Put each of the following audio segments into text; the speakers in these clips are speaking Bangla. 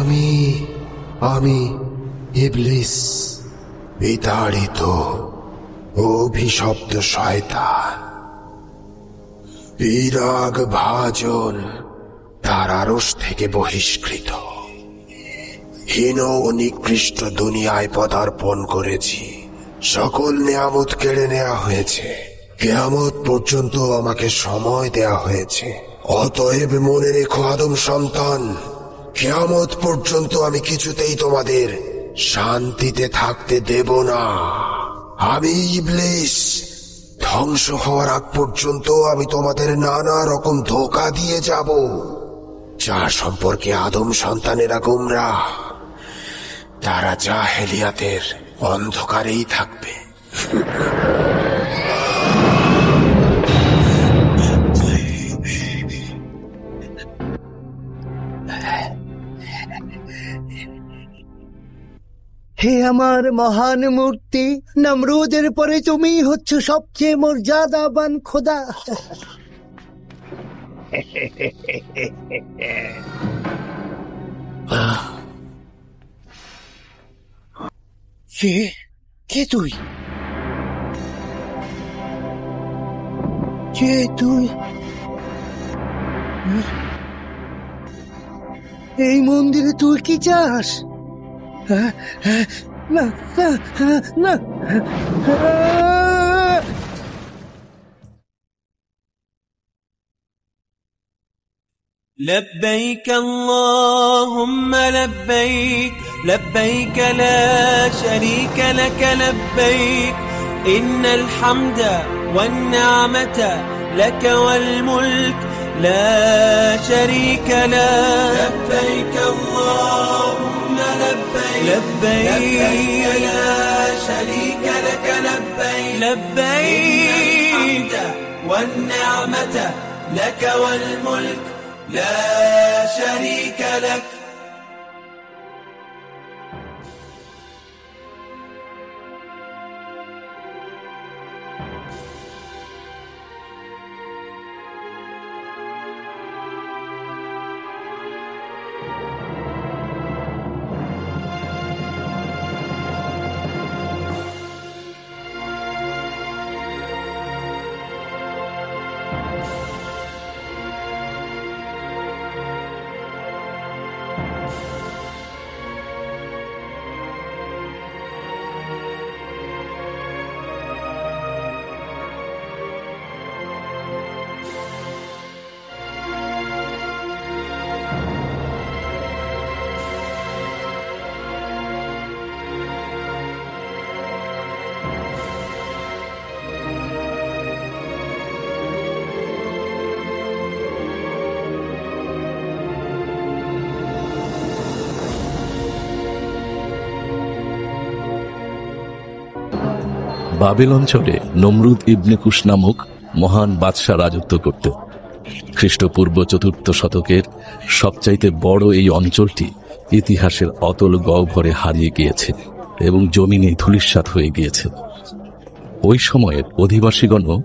আমি আমি ইবলিস, বিতাড়িত অভিশপ্ত শয়তান, বিরাগ ভাজন, তার আরশ থেকে বহিষ্কৃত, হীন ও নিকৃষ্ট দুনিয়ায় পদার্পণ করেছি। সকল নিয়ামত কেড়ে নেওয়া হয়েছে। কিয়ামত পর্যন্ত আমাকে সময় দেয়া হয়েছে। অতএব মনে রেখো আদম সন্তান, কিয়ামত পর্যন্ত আমি কিছুতেই তোমাদের শান্তিতে থাকতে দেব না। আমি ইবলিস, ধ্বংস হওয়ার আগ পর্যন্ত আমি তোমাদের নানা রকম ধোঁকা দিয়ে যাব, যা সম্পর্কে আদম সন্তানেরা গোমরাহ। তারা জাহেলিয়াতের অন্ধকারেই থাকবে। হে আমার মহান মূর্তি, নমরুদের পরে তুমি হচ্ছ সবচেয়ে মর্যাদাবান খোদা। কে তুই? কে তুই? এই মন্দিরে তুই কি চাস? না না না। لبيك اللهم لبيك، لبيك لا شريك لك لبيك، إن الحمد والنعمة لك والملك لا شريك لك. لبيك اللهم لبيك، لبيك لا شريك لك لبيك، لبيك والنعمة لك والملك لا شريك لك. বাবেল অঞ্চলে নমরুদ ইবনে কুশ নামক মহান বাদশাহ রাজত্ব করত। খ্রিস্টপূর্ব ৪র্থ শতকের সবচাইতে বড় এই অঞ্চলটি ইতিহাসের অতল গহ্বরে হারিয়ে গিয়েছে এবং জমিনে ধূলিসাৎ হয়ে গিয়েছে। ওই সময়ের অধিবাসীগণও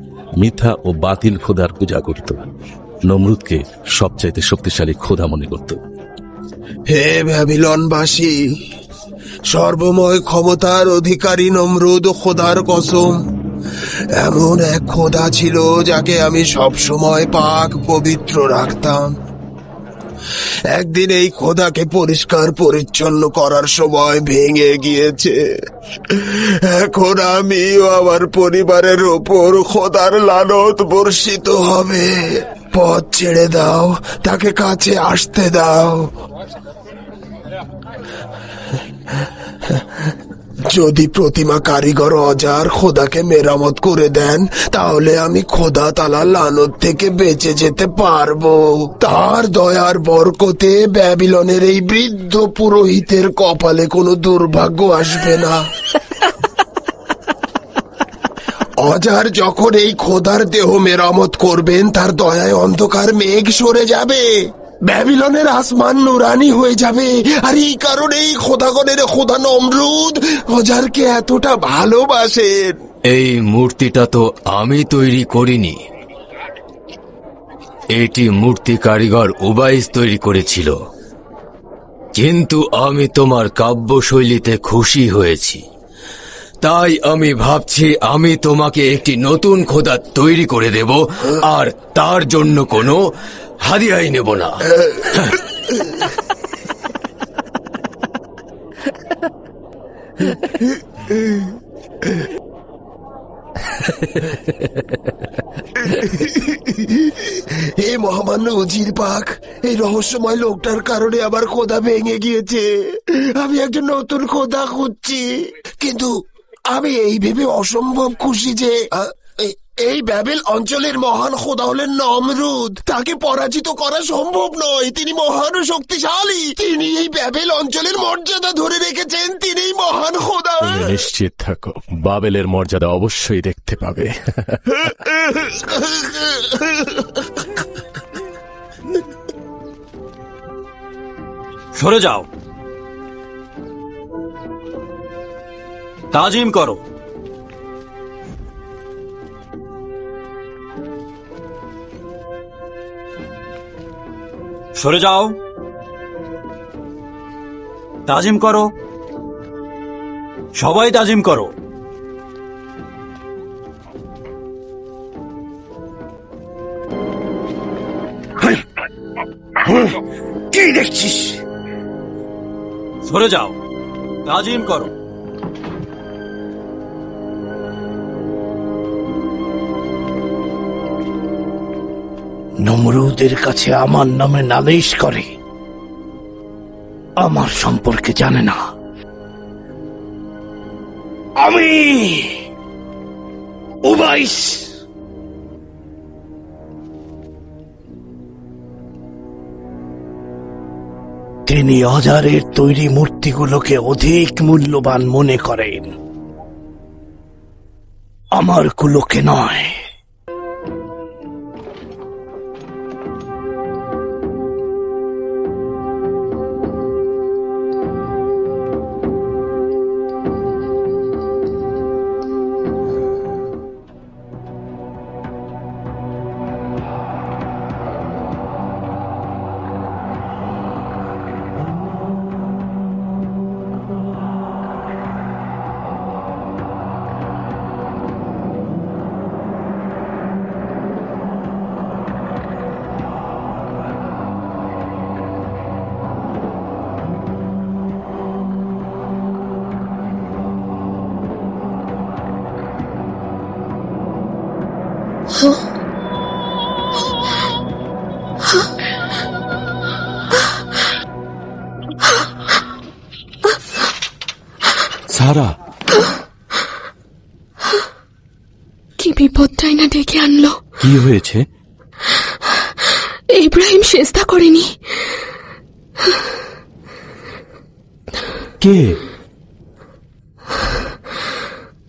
মিথ্যা ও বাতিল খোদার পূজা করত। নমরুদকে সবচাইতে শক্তিশালী খোদা মনে করত। হে ব্যাবিলনবাসী, সর্বময় ক্ষমতার অধিকারী নমরুদ খোদার কসম, এমন এক খোদা ছিল যাকে আমি সবসময় পাক পবিত্র রাখতাম। একদিন এই খোদাকে পরিষ্কার পরিচ্ছন্ন করার সময় ভেঙে গিয়েছে। এখন আমি ও আমার পরিবারের ওপর খোদার লানত বর্ষিত হবে। পথ ছেড়ে দাও, তাকে কাছে আসতে দাও। যদি প্রতিমা কারিগর অজার খোদাকে মেরামত করে দেন, তাহলে আমি খোদা তাআলা লানত থেকে বেঁচে যেতে পারবো। তার দয়ার বরকতে ব্যাবিলনের এই বৃদ্ধ পুরোহিতের কপালে কোনো দুর্ভাগ্য আসবে না। অজার যখন এই খোদার দেহ মেরামত করবেন, তার দয়ায় অন্ধকার মেঘ সরে যাবে, ব্যাবিলনের আসমান নুরানি হয়ে যাবে। আর এই কারণেই খোদাগণের খোদা নমরুদ অজারকে এতটা ভালোবাসেন। এই মূর্তিটা তো আমি তৈরি করিনি, এটি মূর্তি কারিগর উবাইস তৈরি করেছিল। কিন্তু আমি তোমার কাব্যশৈলীতে খুশি হয়েছি, তাই আমি ভাবছি আমি তোমাকে একটি নতুন খোদা তৈরি করে দেব, আর তার জন্য কোনো হাদিয়াই নেব না। হে মহামান্য উজির পাক, এই রহস্যময় লোকটার কারণে আমার খোদা ভেঙে গিয়েছে। আমি একজন নতুন খোদা খুঁজছি, কিন্তু আমি এই ভেবে অসম্ভব খুশি যে এই ব্যাবেল অঞ্চলের মহান খোদা হলেন নমরুদ। তাকে পরাজিত করা সম্ভব নয়। তিনি মহান ও শক্তিশালী। তিনি এই ব্যাবেল অঞ্চলের মর্যাদা ধরে রেখেছেন। তিনি মহান খোদা। তুমি নিশ্চিত থাকো, বাবেলের মর্যাদা অবশ্যই দেখতে পাবে। সরে যাও, তাজিম করো। সরে যাও, তাজিম করো, সবাই তাজিম করো। কি দেখছিস? সরে যাও, তাজিম করো। নমরুদের কাছে আমার নামে নালিশ করে, আমার সম্পর্কে জানে না। আমি উবাইস, তিনি অজারের তৈরি মূর্তিগুলোকে অধিক মূল্যবান মনে করেন, আমার গুলোকে নয়। সারা, কি বিপদটাই না ডেকে আনলো। কি হয়েছে? ইব্রাহিম সেজদা করেনি। কে?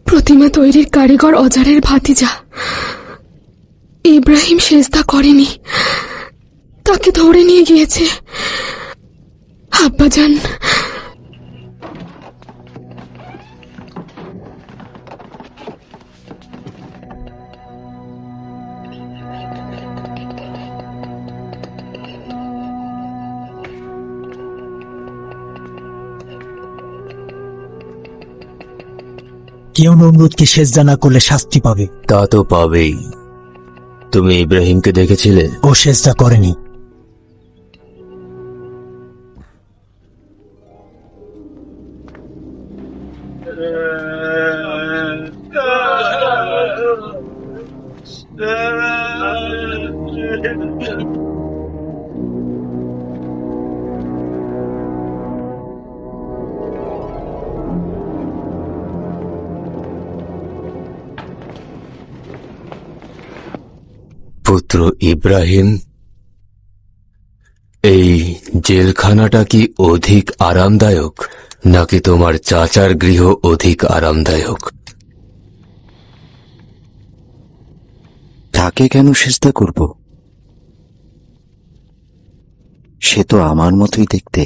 প্রতিমা তৈরির কারিগর অজারের ভাতিজা। ইব্রাহিম সেজদা করেনি, তাকে ধরে নিয়ে গিয়েছে। আব্বাজান, কেউ নমরুদকে সেজদা না করলে শাস্তি পাবে। তা তো পাবেই। তুমি ইব্রাহিমকে দেখেছিলে? ও সেজদা করেনি। পুত্র ইব্রাহিম, এই জেলখানাটা কি অধিক আরামদায়ক, নাকি তোমার চাচার গৃহ অধিক আরামদায়ক? তাকে কেন সেজদা করব? সে তো আমার মতোই দেখতে,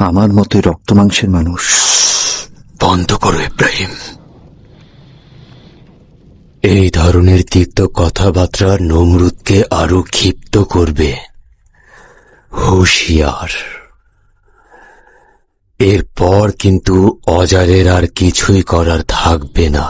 আমার মতোই রক্ত মাংসের মানুষ। বন্ধ করো ইব্রাহিম। এই ধরনের তিক্ত কথাবার্তা নমরুদকে আরো ক্ষিপ্ত করবে। হুঁশিয়ার, এরপর কিন্তু অজারের আর কিছুই করার থাকবে না।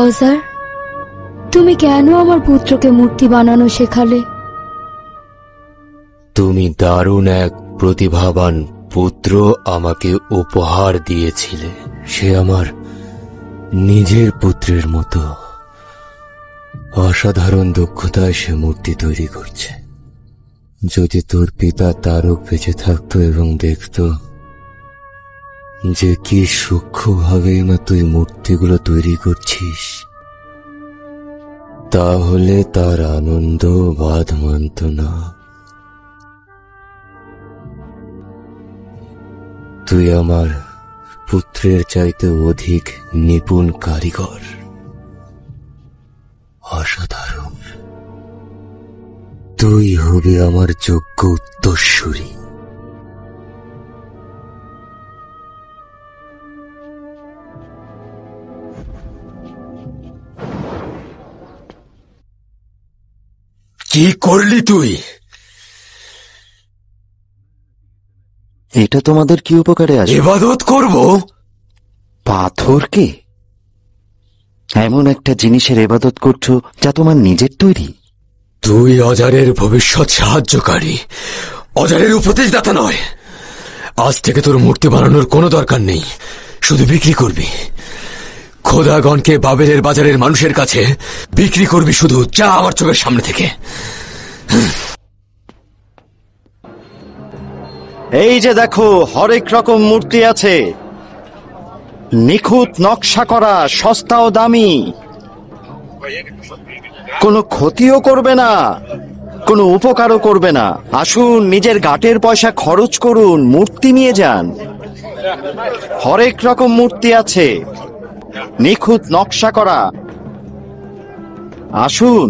অজার, তুমি কেন আমার পুত্রকে মূর্তি বানানো শেখালে? তুমি দারুণ এক প্রতিভাবান পুত্র আমাকে উপহার দিয়েছিলে। সে আমার নিজের পুত্রের মতো। অসাধারণ দক্ষতায় সে মূর্তি তৈরি করছে। যদি তোর পিতা তারক বেঁচে থাকতো এবং দেখতো যে কি সূক্ষ্মভাবে না তুই মূর্তিগুলো তৈরি করছিস, তাহলে তার আনন্দ বাদ মানত না। তুই আমার পুত্রের চাইতে অধিক নিপুণ কারিগর। অসাধারণ। তুই হবি আমার যোগ্য উত্তরসূরি। কি করলি তুই? এটা তোমাদের কি উপকারে আসবে? ইবাদত করব? পাথরকে? এমন একটা জিনিসের ইবাদত করছো যা তোমার নিজের তৈরি। তুই অজারের ভবিষ্যৎ সাহায্যকারী, অজারের উপদেশদাতা নয়। আজ থেকে তোর মূর্তি বানানোর কোনো দরকার নেই, শুধু বিক্রি করবি। খোদাগণকে বাবেলের বাজারের মানুষের কাছে বিক্রি করবি শুধু। যা আমার চোখের সামনে থেকে। এই যে দেখো, হরেক রকম মূর্তি আছে, নিখুঁত নকশা করা, সস্তা ও দামি। কোনো ক্ষতিও করবে না, কোনো উপকারও করবে না। আসুন, নিজের গাটের পয়সা খরচ করুন, মূর্তি নিয়ে যান। হরেক রকম মূর্তি আছে, নিখুঁত নকশা করা। আসুন।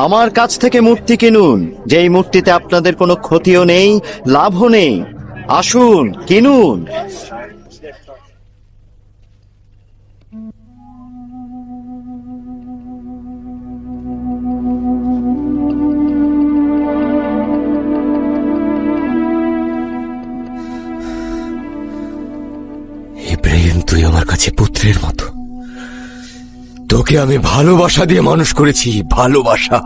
আমার কাছ থেকে মূর্তি কিনুন, যেই মূর্তিতে আপনাদের কোনো ক্ষতিও নেই, লাভও নেই। আসুন, কিনুন। ইব্রাহিম, তুই আমার কাছে পুত্রের মতো। তোকে আমি ভালোবাসা দিয়ে মানুষ করেছি, ভালোবাসা।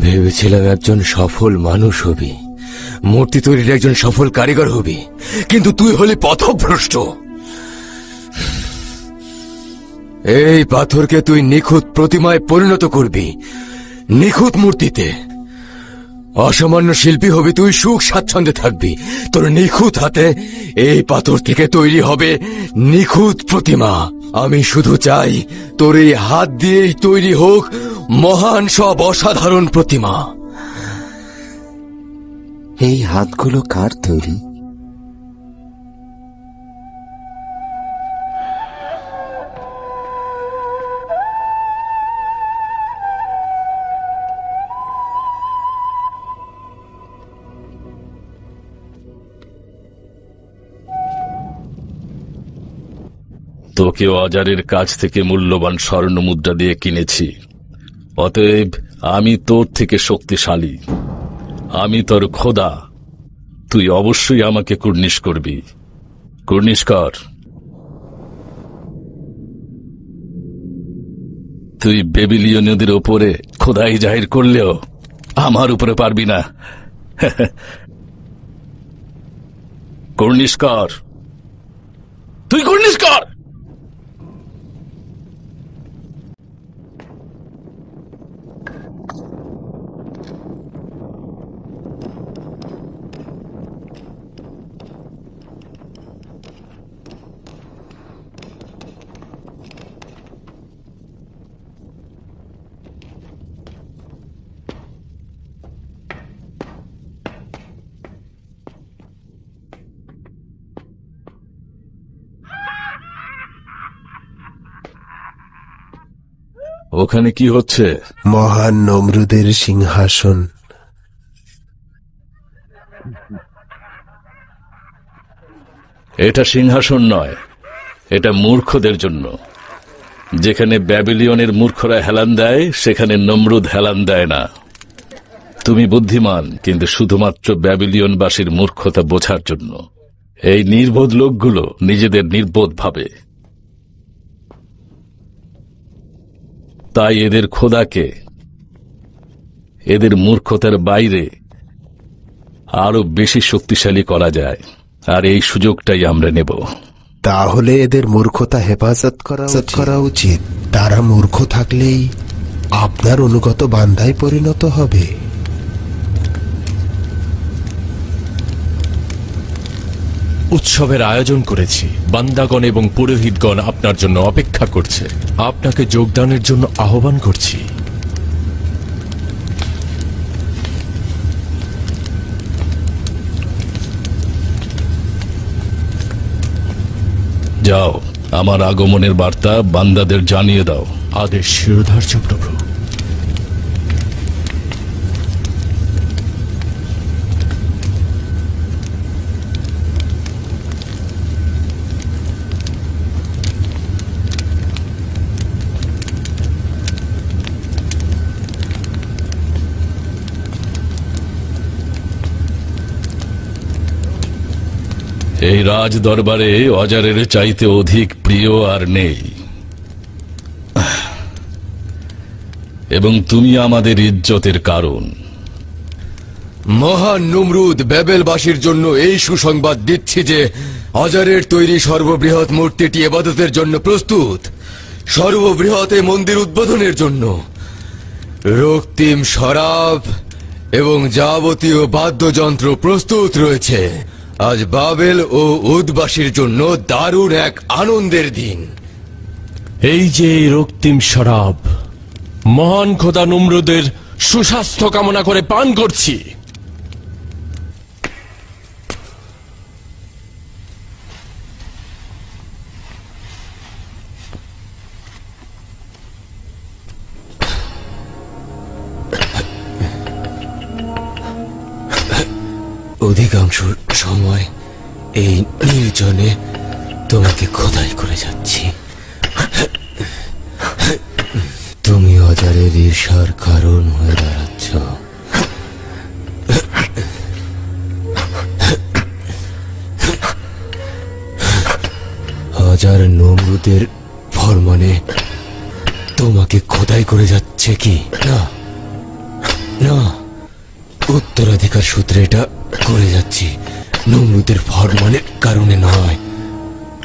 ভেবেছিলাম একজন সফল মানুষ হবি, মূর্তি তৈরির একজন সফল কারিগর হবি, কিন্তু তুই হলি পথভ্রষ্ট। এই পাথরকে তুই নিখুঁত প্রতিমায় পরিণত করবি, নিখুঁত মূর্তিতে। অসামান্য শিল্পী হবি তুই, সুখ স্বাচ্ছন্দ্যে থাকবি। তোর নিখুঁত হাতে এই পাথর থেকে তৈরি হবে নিখুঁত প্রতিমা। আমি শুধু চাই তোর এই হাত দিয়েই তৈরি হোক মহান সব অসাধারণ প্রতিমা। এই হাতগুলো কার তৈরি? তোকে অজারের কাছ থেকে মূল্যবান স্বর্ণ মুদ্রা দিয়ে কিনেছি, অতএব আমি তোর থেকে শক্তিশালী। আমি তোর খোদা, তুই অবশ্যই আমাকে কুর্নিশ করবি। কুর্নিশ কর। তুই বেবিলীয়দের ওপরে খোদাই জাহির করলেও আমার উপরে পারবি না। কুর্নিশ কর, তুই কুর্নিশ কর। ওখানে কি হচ্ছে? মহান নমরুদের সিংহাসন। এটা সিংহাসন নয়, এটা মূর্খদের জন্য। যেখানে ব্যাবিলিয়নের মূর্খরা হেলান দেয়, সেখানে নমরুদ হেলান দেয় না। তুমি বুদ্ধিমান, কিন্তু শুধুমাত্র ব্যাবিলিয়নবাসীর মূর্খতা বোঝার জন্য। এই নির্বোধ লোকগুলো নিজেদের নির্বোধ ভাবে, তাই এদের খোদাকে এদের মূর্খতার বাইরে আরো বেশি শক্তিশালী করা যায়, আর এই সুযোগটাই আমরা নেব। তাহলে এদের মূর্খতা হেফাজত করা উচিত। তারা মূর্খ থাকলেই আপনার অনুগত বান্দায় পরিণত হবে। উৎসবের আয়োজন করেছি, বান্দাগণ এবং পুরোহিতগণ আপনার জন্য অপেক্ষা করছে। আপনাকে যোগদানের জন্য আহ্বান করছি। যাও, আমার আগমনের বার্তা বান্দাদের জানিয়ে দাও। আদেশ শিরোধার্য প্রভু। এই রাজ দরবারে অজারের চাইতে অধিক প্রিয় আর নেই, এবং তুমি আমাদের ইজ্জতের কারণ। মহান নমরুদ ব্যাবেলবাসীর জন্য এই সুসংবাদ দিচ্ছি যে অজারের তৈরি সর্ববৃহৎ মূর্তিটি ইবাদতের জন্য প্রস্তুত। সর্ববৃহৎ এই মন্দির উদ্বোধনের জন্য রক্তিম শরাব এবং যাবতীয় বাদ্যযন্ত্র প্রস্তুত রয়েছে। আজ বাবেল ও উদবাসীর জন্য দারুণ এক আনন্দের দিন। এই যে রক্তিম শরাব, মহান খোদা নমরুদের সুস্বাস্থ্য কামনা করে পান করছি। অধিকাংশ সময় এই নির্জনে তোমাকে খোদাই করে যাচ্ছি। তুমি অজারের ঈর্ষার কারণ হয়ে দাঁড়াচ্ছ। অজার নমরুদের ফরমানে তোমাকে খোদাই করে যাচ্ছে কি না? না, উত্তরাধিকার সূত্রে এটা করে যাচ্ছি। নমরুদের ফরমানের কারণে নয়,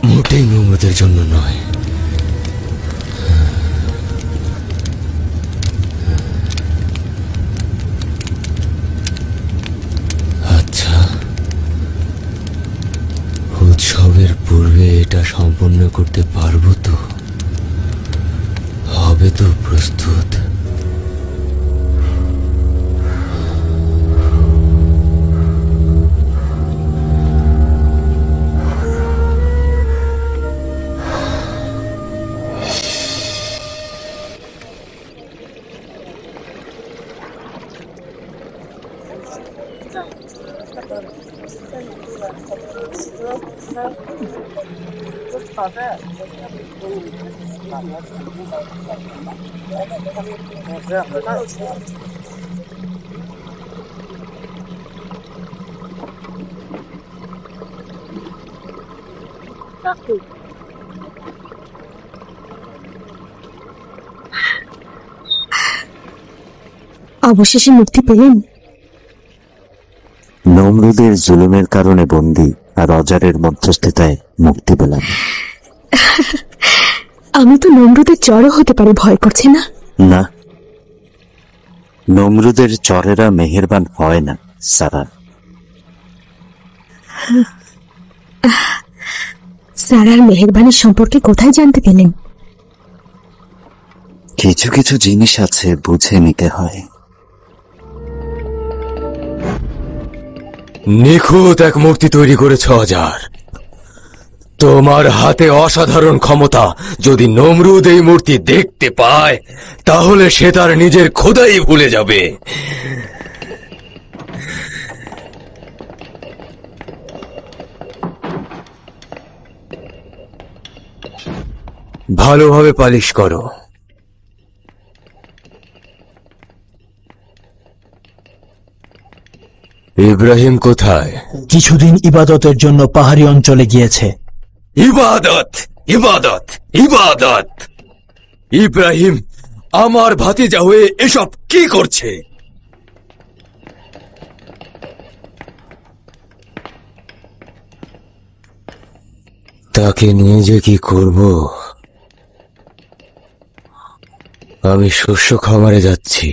মোটেই নমরুদের জন্য নয়। আচ্ছা, উৎসবের পূর্বে এটা সম্পন্ন করতে পারবো তো? হবে তো প্রস্তুত? অবশেষে মুক্তি পেলেন। নমরুদের জুলুমের কারণে বন্দী, আর অজারের মধ্যস্থতায় মুক্তি পেলাম। আমি তো নমরুদের চরও হতে পারি, ভয় করছে না? না, নমরুদের চরেরা মেহেরবান হয় না সারা। সারার মেহেরবানির সম্পর্কে কোথায় জানতে পেলেন? কিছু কিছু জিনিস আছে, বুঝে নিতে হয়। নিখুঁত এক মূর্তি তৈরি করেছ অজার। তোমার হাতে অসাধারণ ক্ষমতা। যদি নমরুদ এই মূর্তি দেখতে পায় তাহলে সে তার নিজের খোদাই ভুলে যাবে। ভালোভাবে পালিশ করো। ইব্রাহিম কোথায়? কিছুদিন ইবাদতের জন্য পাহাড়ি অঞ্চলে গিয়েছে। ইবাদত, ইবাদত, ইবাদত! ইব্রাহিম আমার ভাতিজা হয়ে এসব কি করছে? তাকে নিয়ে যে কি করব? আমি শস্য খামারে যাচ্ছি।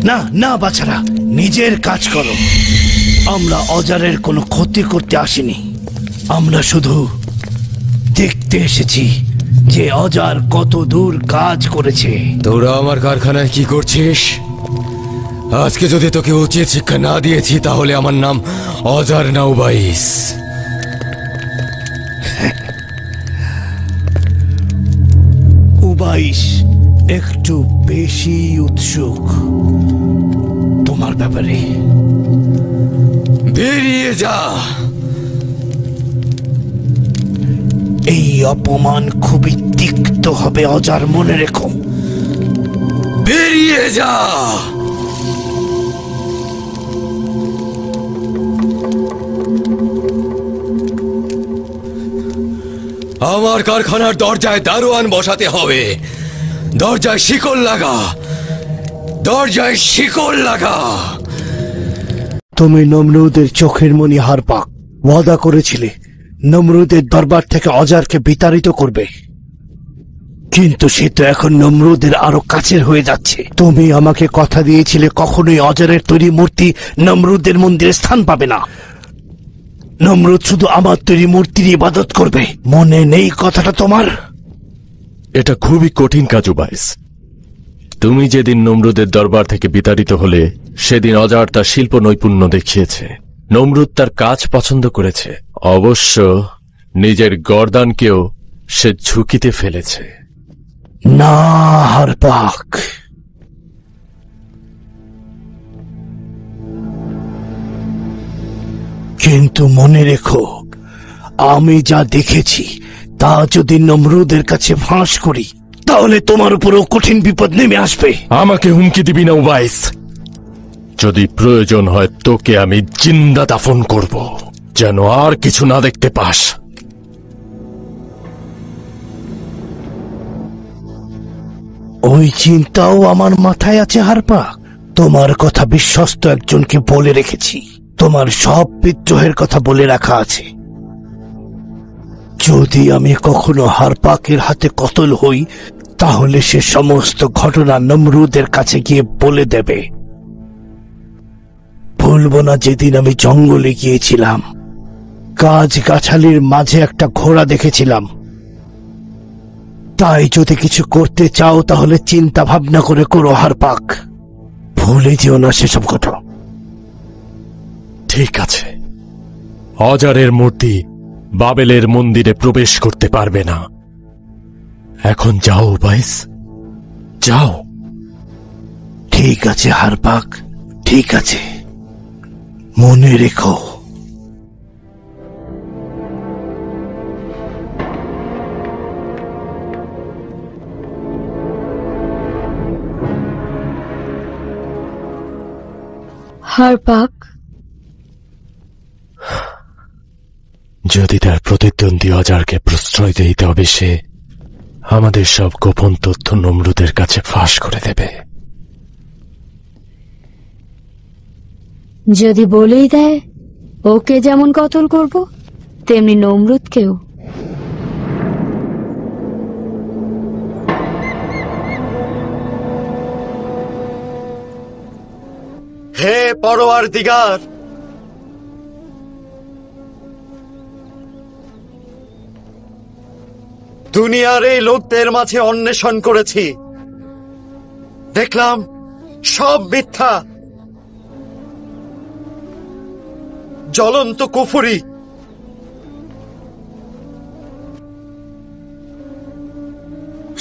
না না বাছারা, নিজের কাজ করো। আমরা অজারের কোনো ক্ষতি করতে আসিনি। আমরা শুধু দেখতে এসেছি যে অজার কত দূর কাজ করেছে। তোরা আমার কারখানায় কি করছিস? আজকে যদি তোকে উচিত শিক্ষা না দিয়েছি তাহলে আমার নাম অজার না উবাইস। উবাইস একটু বেশি উৎসুক তোমার ব্যাপারে। বেরিয়ে যা। এই অপমান খুবই তিক্ত হবে অজার, মনে রেখো। বেরিয়ে যা। আমার কারখানার দরজায় দারোয়ান বসাতে হবে। দরজায় শিকল লাগা, দরজায় শিকল লাগা। তুমি নমরুদের চোখের মণি হারপাক, ওয়াদা করেছিলে নমরুদের দরবার থেকে অজারকে বিতাড়িত করবে, কিন্তু সে তো এখন নমরুদের আরো কাছের হয়ে যাচ্ছে। তুমি আমাকে কথা দিয়েছিলে কখনোই অজারের তৈরি মূর্তি নমরুদের মন্দিরে স্থান পাবে না। নমরুদ শুধু আমার তৈরি মূর্তির ইবাদত করবে, মনে নেই কথাটা তোমার? এটা খুবই কঠিন কাজ উবাইস। তুমি যেদিন নমরুদের দরবার থেকে বিতাড়িত হলে সেদিন অজার তার শিল্প নৈপুণ্য দেখিয়েছে। নমরুদ তার কাজ পছন্দ করেছে, অবশ্য নিজের গর্দানকেও সে ঝুঁকিতে ফেলেছে। না হারপাক, কিন্তু মনে রেখো, আমি যা দেখেছি তা যদি নমরুদের কাছে ফাঁস করি তাহলে তোমার উপরও কঠিন বিপদ নেমে আসবে। আমাকে হুমকি দিবি না উবাইস। যদি প্রয়োজন হয় তোকে আমি জিন্দা দাফন করব, যেন আর কিছু না দেখতে পাস। ওই চিন্তাও আমার মাথায় আছে হারপাক। তোমার কথা বিশ্বস্ত একজনকে বলে রেখেছি। তোমার সব বিদ্রোহের কথা বলে রাখা আছে। যদি আমি কখনো হারপাকের হাতে কতল হই তাহলে সে সমস্ত ঘটনা নমরুদের কাছে গিয়ে বলে দেবে। ভুলবো না যেদিন আমি জঙ্গলে গিয়েছিলাম, গাছ গাছালির মাঝে একটা ঘোড়া দেখেছিলাম। তাই যদি কিছু করতে চাও তাহলে চিন্তা ভাবনা করে করো হারপাক, ভুলে যেও না সেসব কথা। ঠিক আছে, অজারের মূর্তি বাবেলের মন্দিরে প্রবেশ করতে পারবে না। এখন যাও উবাইস, যাও। ঠিক আছে হারপাক, ঠিক আছে, মনে রেখো। হারপাক, যদি তার প্রতিদ্বন্দ্বী অজারকে প্রশ্রয় দিতে হবে, সে আমাদের সব গোপন তথ্য নমরুদের কাছে ফাঁস করে দেবে। যদি বলেই দেয় ওকে যেমন কতল করব, তেমনি নমরুদকেও। হে পরওয়ারদিগার, দুনিয়ার এই লোকদের মাঝে অন্বেষণ করেছি, দেখলাম সব মিথ্যা, জ্বলন্ত কুফরি।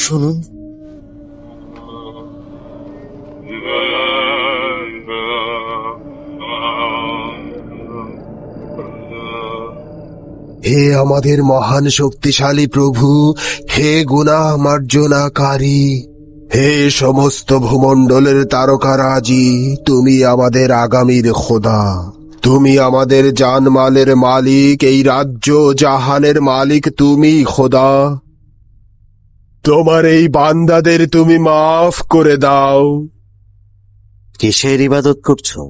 শুনুন, হে আমাদের মহান শক্তিশালী প্রভু, হে গুনাহ মার্জনাকারী, হে সমস্ত ভূমণ্ডলের তারকারাজি, তুমি আমাদের আগামীর খোদা, তুমি আমাদের জানমালের মালিক, এই রাজ্য জাহানের মালিক তুমি খোদা। তোমার এই বান্দাদের তুমি মাফ করে দাও। কিসের ইবাদত করছো?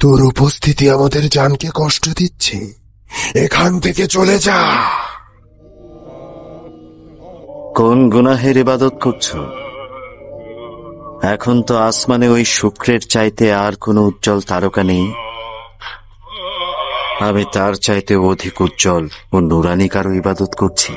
তোর উপস্থিতি আমাদের জানকে কষ্ট দিচ্ছে, এখান থেকে চলে যা। কোন গুনাহের ইবাদত করছো? এখন তো আসমানে ওই শুক্রের চাইতে আর কোনো উজ্জ্বল তারকা নেই। আমি তার চাইতে অধিক উজ্জ্বল ও নুরানি কারো ইবাদত করছি।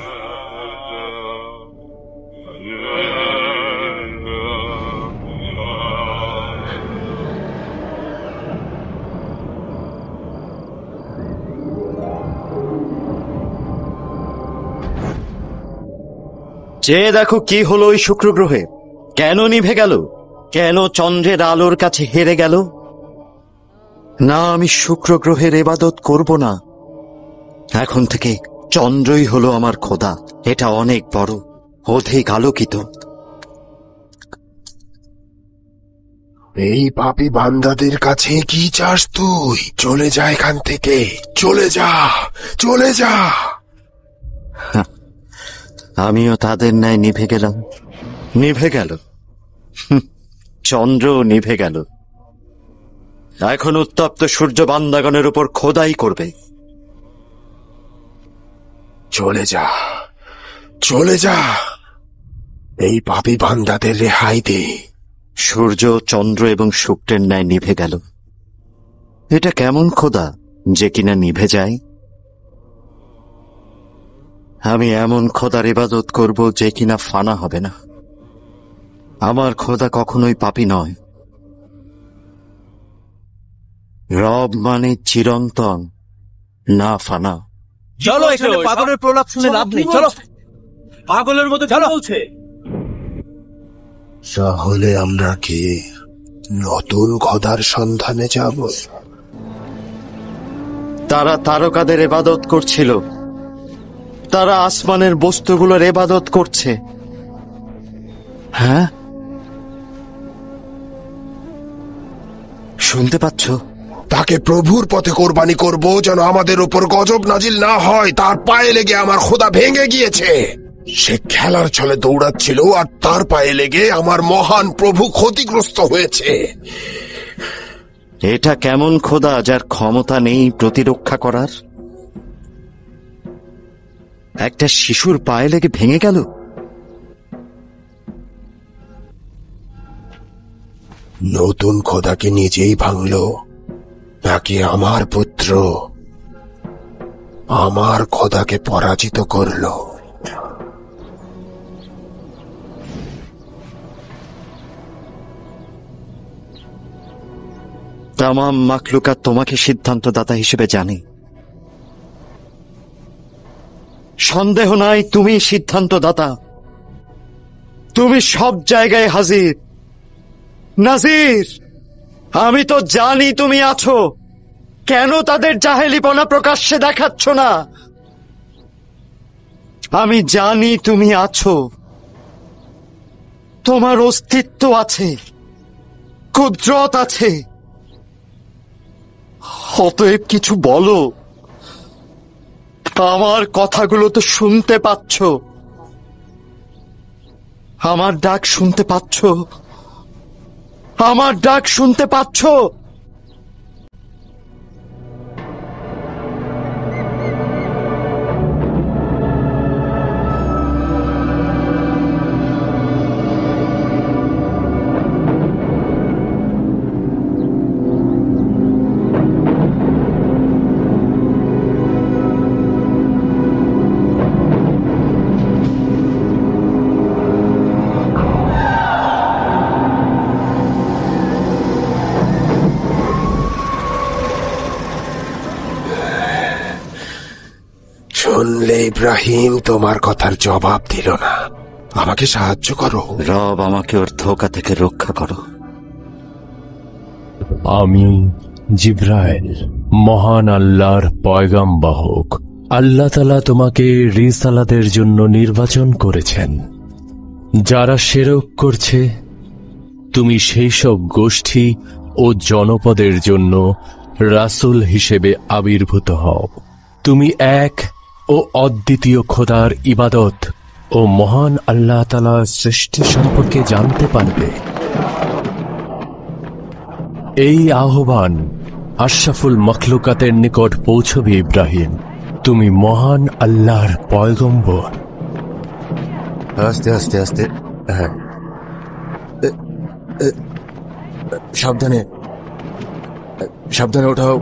চেয়ে দেখো কি হলো ওই শুক্র গ্রহে, কেন নিভে গেল, কেন চন্দ্রের আলোর কাছে হেরে গেল। না, আমি শুক্র গ্রহের ইবাদত করব না। এখন থেকে চন্দ্রই হলো আমার খোদা। এটা অনেক বড়, অধিক আলোকিত। এই পাপী বান্দাদের কাছে কি চাস তুই? চলে যা এখান থেকে, চলে যা, চলে যা। আমিও তাদের ন্যায় নিভে গেলাম, নিভে গেল, চন্দ্র নিভে গেল। এখন উত্তপ্ত সূর্য বান্দাগণের উপর খোদাই করবে। চলে যা, চলে যা, এই পাপী বান্দাদের রেহাই দে। সূর্য, চন্দ্র এবং শুক্রের ন্যায় নিভে গেল। এটা কেমন খোদা যে কিনা নিভে যায়? আমি এমন খোদার ইবাদত করব যে কিনা ফানা হবে না। আমার খোদা কখনোই পাপী নয়। রব মানে চিরন্তন, না ফানা। চলো, এখানে পাগলের প্রলাপ শুনে লাভ নেই। চলো, পাগলের মতো চলছে। তাহলে আমরা কি নতুন খোদার সন্ধানে যাব? তারা তারকাদের ইবাদত করছিল, তারা আসমানের বস্তুগুলোর ইবাদত করছে। হ্যাঁ, শুনতে পাচ্ছ? তাকে প্রভুর পথে কোরবানি করব, যেন আমাদের উপর গজব নাজিল না হয়। তার পায়ে লেগে আমার খোদা ভেঙে গিয়েছে। সে খেলার ছলে দৌড়াচ্ছিল আর তার পায়ে লেগে আমার মহান প্রভু ক্ষতিগ্রস্ত হয়েছে। এটা কেমন খোদা যার ক্ষমতা নেই প্রতিরক্ষা করার? একটা শিশুর পায়ে লেগে ভেঙে গেল। নতুন খোদাকে নিজেই ভাঙল, নাকি আমার পুত্র আমার খোদাকে পরাজিত করল? তামাম মাখলুকাত তোমাকে সিদ্ধান্তদাতা হিসেবে জানে। সন্দেহ নাই তুমি সিদ্ধান্তদাতা, তুমি সব জায়গায় হাজির। নাজির, আমি তো জানি তুমি আছো, কেন তাদের জাহেলিপনা প্রকাশ্যে দেখাচ্ছ না? আমি জানি তুমি আছো, তোমার অস্তিত্ব আছে, কুদরত আছে। অতএব কিছু বলো। আমার কথাগুলো তো শুনতে পাচ্ছ, আমার ডাক শুনতে পাচ্ছ, আমার ডাক শুনতে পাচ্ছ? শুনলে ইব্রাহিম তোমার কথার জবাব দিল না। আমাকে সাহায্য করো। রব, আমাকে ওর ধোঁকা থেকে রক্ষা করো। আমি জিব্রাইল, মহান আল্লাহর পয়গামবাহক। আল্লাহ তাআলা তোমাকে রিসালাতের জন্য নির্বাচন করেছেন। যারা শিরক করছে, তুমি সেই সব গোষ্ঠী ও জনপদের জন্য রাসূল হিসেবে আবির্ভূত হও। তুমি এক ও অদ্বিতীয় খোদার ইবাদত ও মহান আল্লাহ তাআলার সৃষ্টি সম্পর্কে জানতে পারবে। এই আহ্বান আশরাফুল মখলুকাতের নিকট পৌঁছবে ইব্রাহিম। তুমি মহান আল্লাহর পয়গম্বর। আস্তে আস্তে আস্তে, হ্যাঁ, সাবধানে সাবধানে ওঠাও।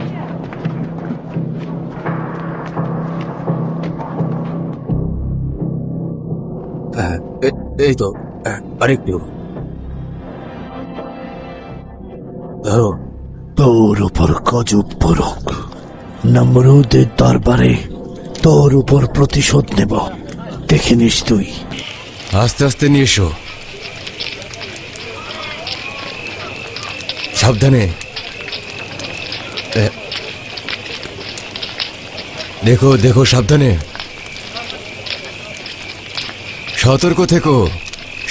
এই তো, আরেকটু ধরো। তোর উপর গজব পড়ুক। নমরুদের দরবারে তোর উপর প্রতিশোধ নেব, দেখে নিস তুই। আস্তে আস্তে নিয়ে এসো, সাবধানে। দেখো দেখো, সাবধানে, সতর্ক থেকো,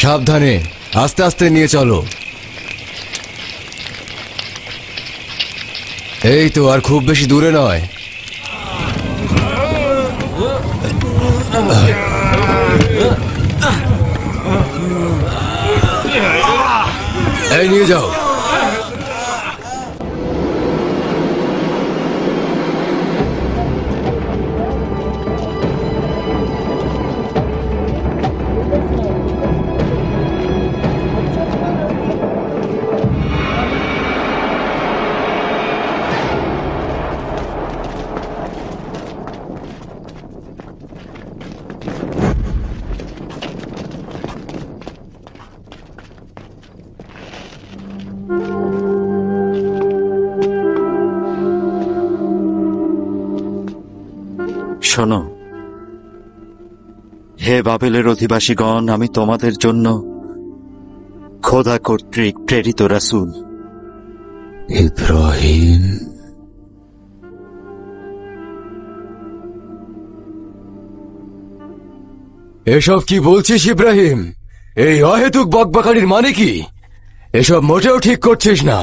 সাবধানে, আস্তে আস্তে নিয়ে চলো। এই তো, আর খুব বেশি দূরে নয়। এই নিয়ে যাও। শোনো, হে বাবেলের অধিবাসীগণ, আমি তোমাদের জন্য খোদা কর্তৃক প্রেরিত রাসূল। ইব্রাহিম, এসব কি বলছিস ইব্রাহিম? এই অহেতুক বকবকানির মানে কি? এসব মোটেও ঠিক করছিস না।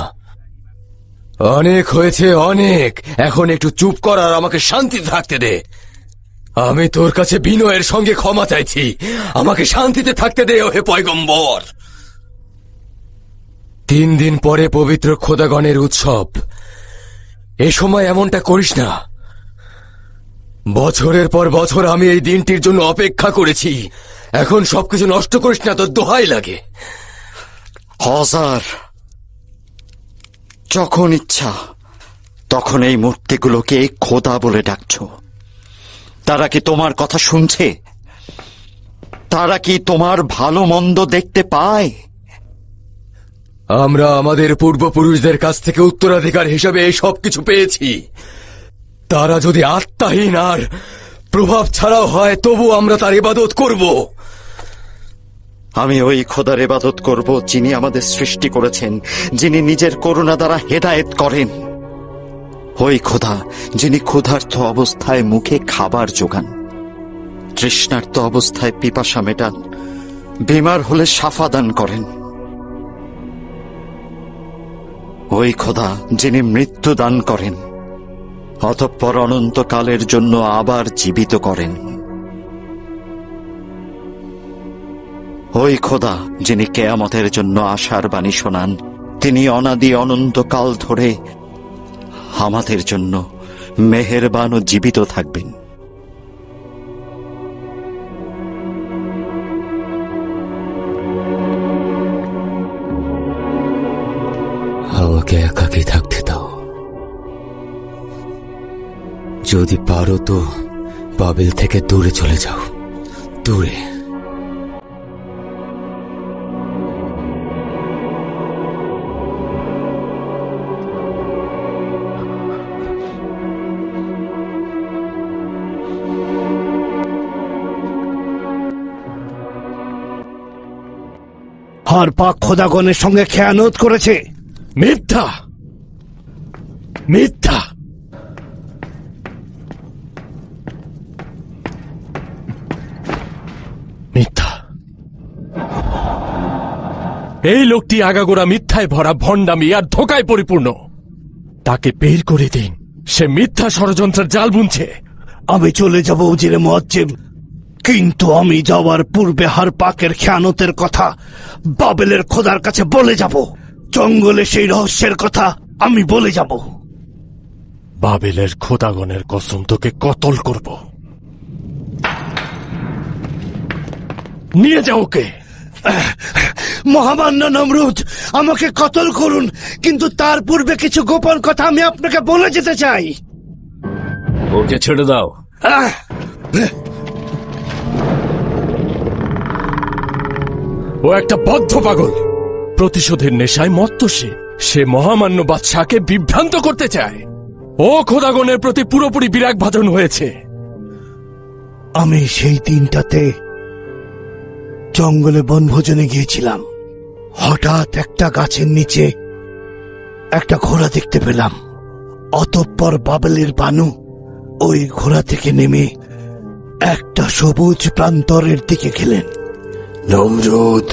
অনেক হয়েছে, অনেক। এখন একটু চুপ কর আর আমাকে শান্তিতে থাকতে দে। আমি তোর কাছে বিনয়ের সঙ্গে ক্ষমা চাইছি। আমাকে শান্তিতে থাকতে দে, ওহে পয়গম্বর। 3 দিন পরে পবিত্র খোদাগণের উৎসব। এ সময় এমনটা করিস না। বছরের পর বছর আমি এই দিনটির জন্য অপেক্ষা করেছি। এখন সবকিছু নষ্ট করিস না, তোর দোহাই লাগে। হজার, যখন ইচ্ছা তখন এই মূর্তিগুলোকে খোদা বলে ডাকছ। তারা কি তোমার কথা শুনছে? তারা কি তোমার ভালো মন্দ দেখতে পায়? আমরা আমাদের পূর্বপুরুষদের কাছ থেকে উত্তরাধিকার হিসেবে এই সব কিছু পেয়েছি। তারা যদি আত্মাহীন আর প্রভাব ছাড়াও হয়, তবু আমরা তার ইবাদত করব। আমি ওই খোদার ইবাদত করব যিনি আমাদের সৃষ্টি করেছেন, যিনি নিজের করুণা দ্বারা হেদায়েত করেন। ওই খোদা যিনি ক্ষুধার্ত অবস্থায় মুখে খাবার যোগান, তৃষ্ণার্ত অবস্থায় পিপাসা মেটান, বিমার হলে শাফা দান করেন। ওই খোদা যিনি মৃত্যু দান করেন অতঃপর অনন্তকালের জন্য আবার জীবিত করেন, ওই খোদা যিনি কেয়ামতের জন্য আশার বাণী শোনান, তিনি অনাদি অনন্তকাল ধরে আমাদের জন্য মেহেরবান ও জীবিত থাকবেন। আমাকে একাকী থাকতে দাও, যদি পারো তো বাবেল থেকে দূরে চলে যাও, দূরে। হারপাক খোদাগণের সঙ্গে খেয়ানত করেছে। মিথ্যা, মিথ্যা। মিথ্যা। এই লোকটি আগাগোড়া মিথ্যায় ভরা ভণ্ডামি আর ধোঁকায় পরিপূর্ণ। তাকে বের করে দিন, সে মিথ্যা ষড়যন্ত্রের জাল বুনছে। আমি চলে যাব উজিরে মুয়াজ্জিম, কিন্তু আমি যাওয়ার পূর্বে হারপাকের খেয়ানতের কথা বাবেলের খোদার কাছে বলে যাব। জঙ্গলে সেই রহস্যের কথা আমি বলে যাব। বাবেলের খোদাগণের কসম, তোকে কতল করব। নিয়ে যাও ওকে। মহামান্য নমরুদ, আমাকে কতল করুন, কিন্তু তার পূর্বে কিছু গোপন কথা আমি আপনাকে বলে যেতে চাই। ওকে ছেড়ে দাও। ও একটা বদ্ধ পাগল, প্রতিশোধের নেশায় মত্ত। সে মহামান্য বাদশাকে বিভ্রান্ত করতে চায়। ও খোদাগণের প্রতি পুরোপুরি বিরাগ ভাজন হয়েছে। আমি সেই দিনটাতে জঙ্গলে বনভোজনে গিয়েছিলাম। হঠাৎ একটা গাছের নিচে একটা ঘোড়া দেখতে পেলাম। অতঃপর বাবেলের বানু ওই ঘোড়া থেকে নেমে একটা সবুজ প্রান্তরের দিকে গেলেন। নমরুদ,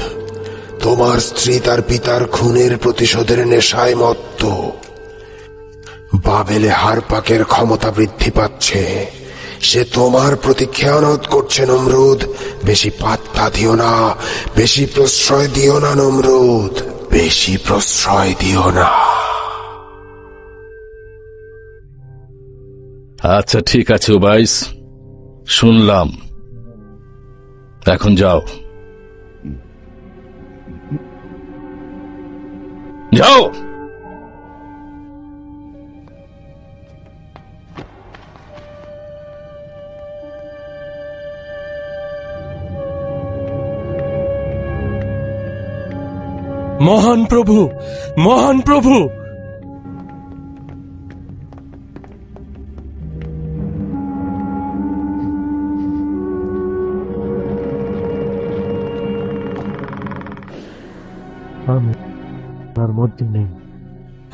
তোমার স্ত্রী তার পিতার খুনের প্রতিশোধের নেশায় মত্ত। বাবেলে হারপাকের ক্ষমতা বৃদ্ধি পাচ্ছে। সে তোমার প্রতি খেয়ানত করছে নমরুদ। বেশি পাত্তা দিও না, বেশি প্রশ্রয় দিও না নমরুদ, বেশি প্রশ্রয় দিও না। আচ্ছা ঠিক আছে উবাইস, শুনলাম। এখন যাও, যাও। মহান প্রভু, মহান প্রভু।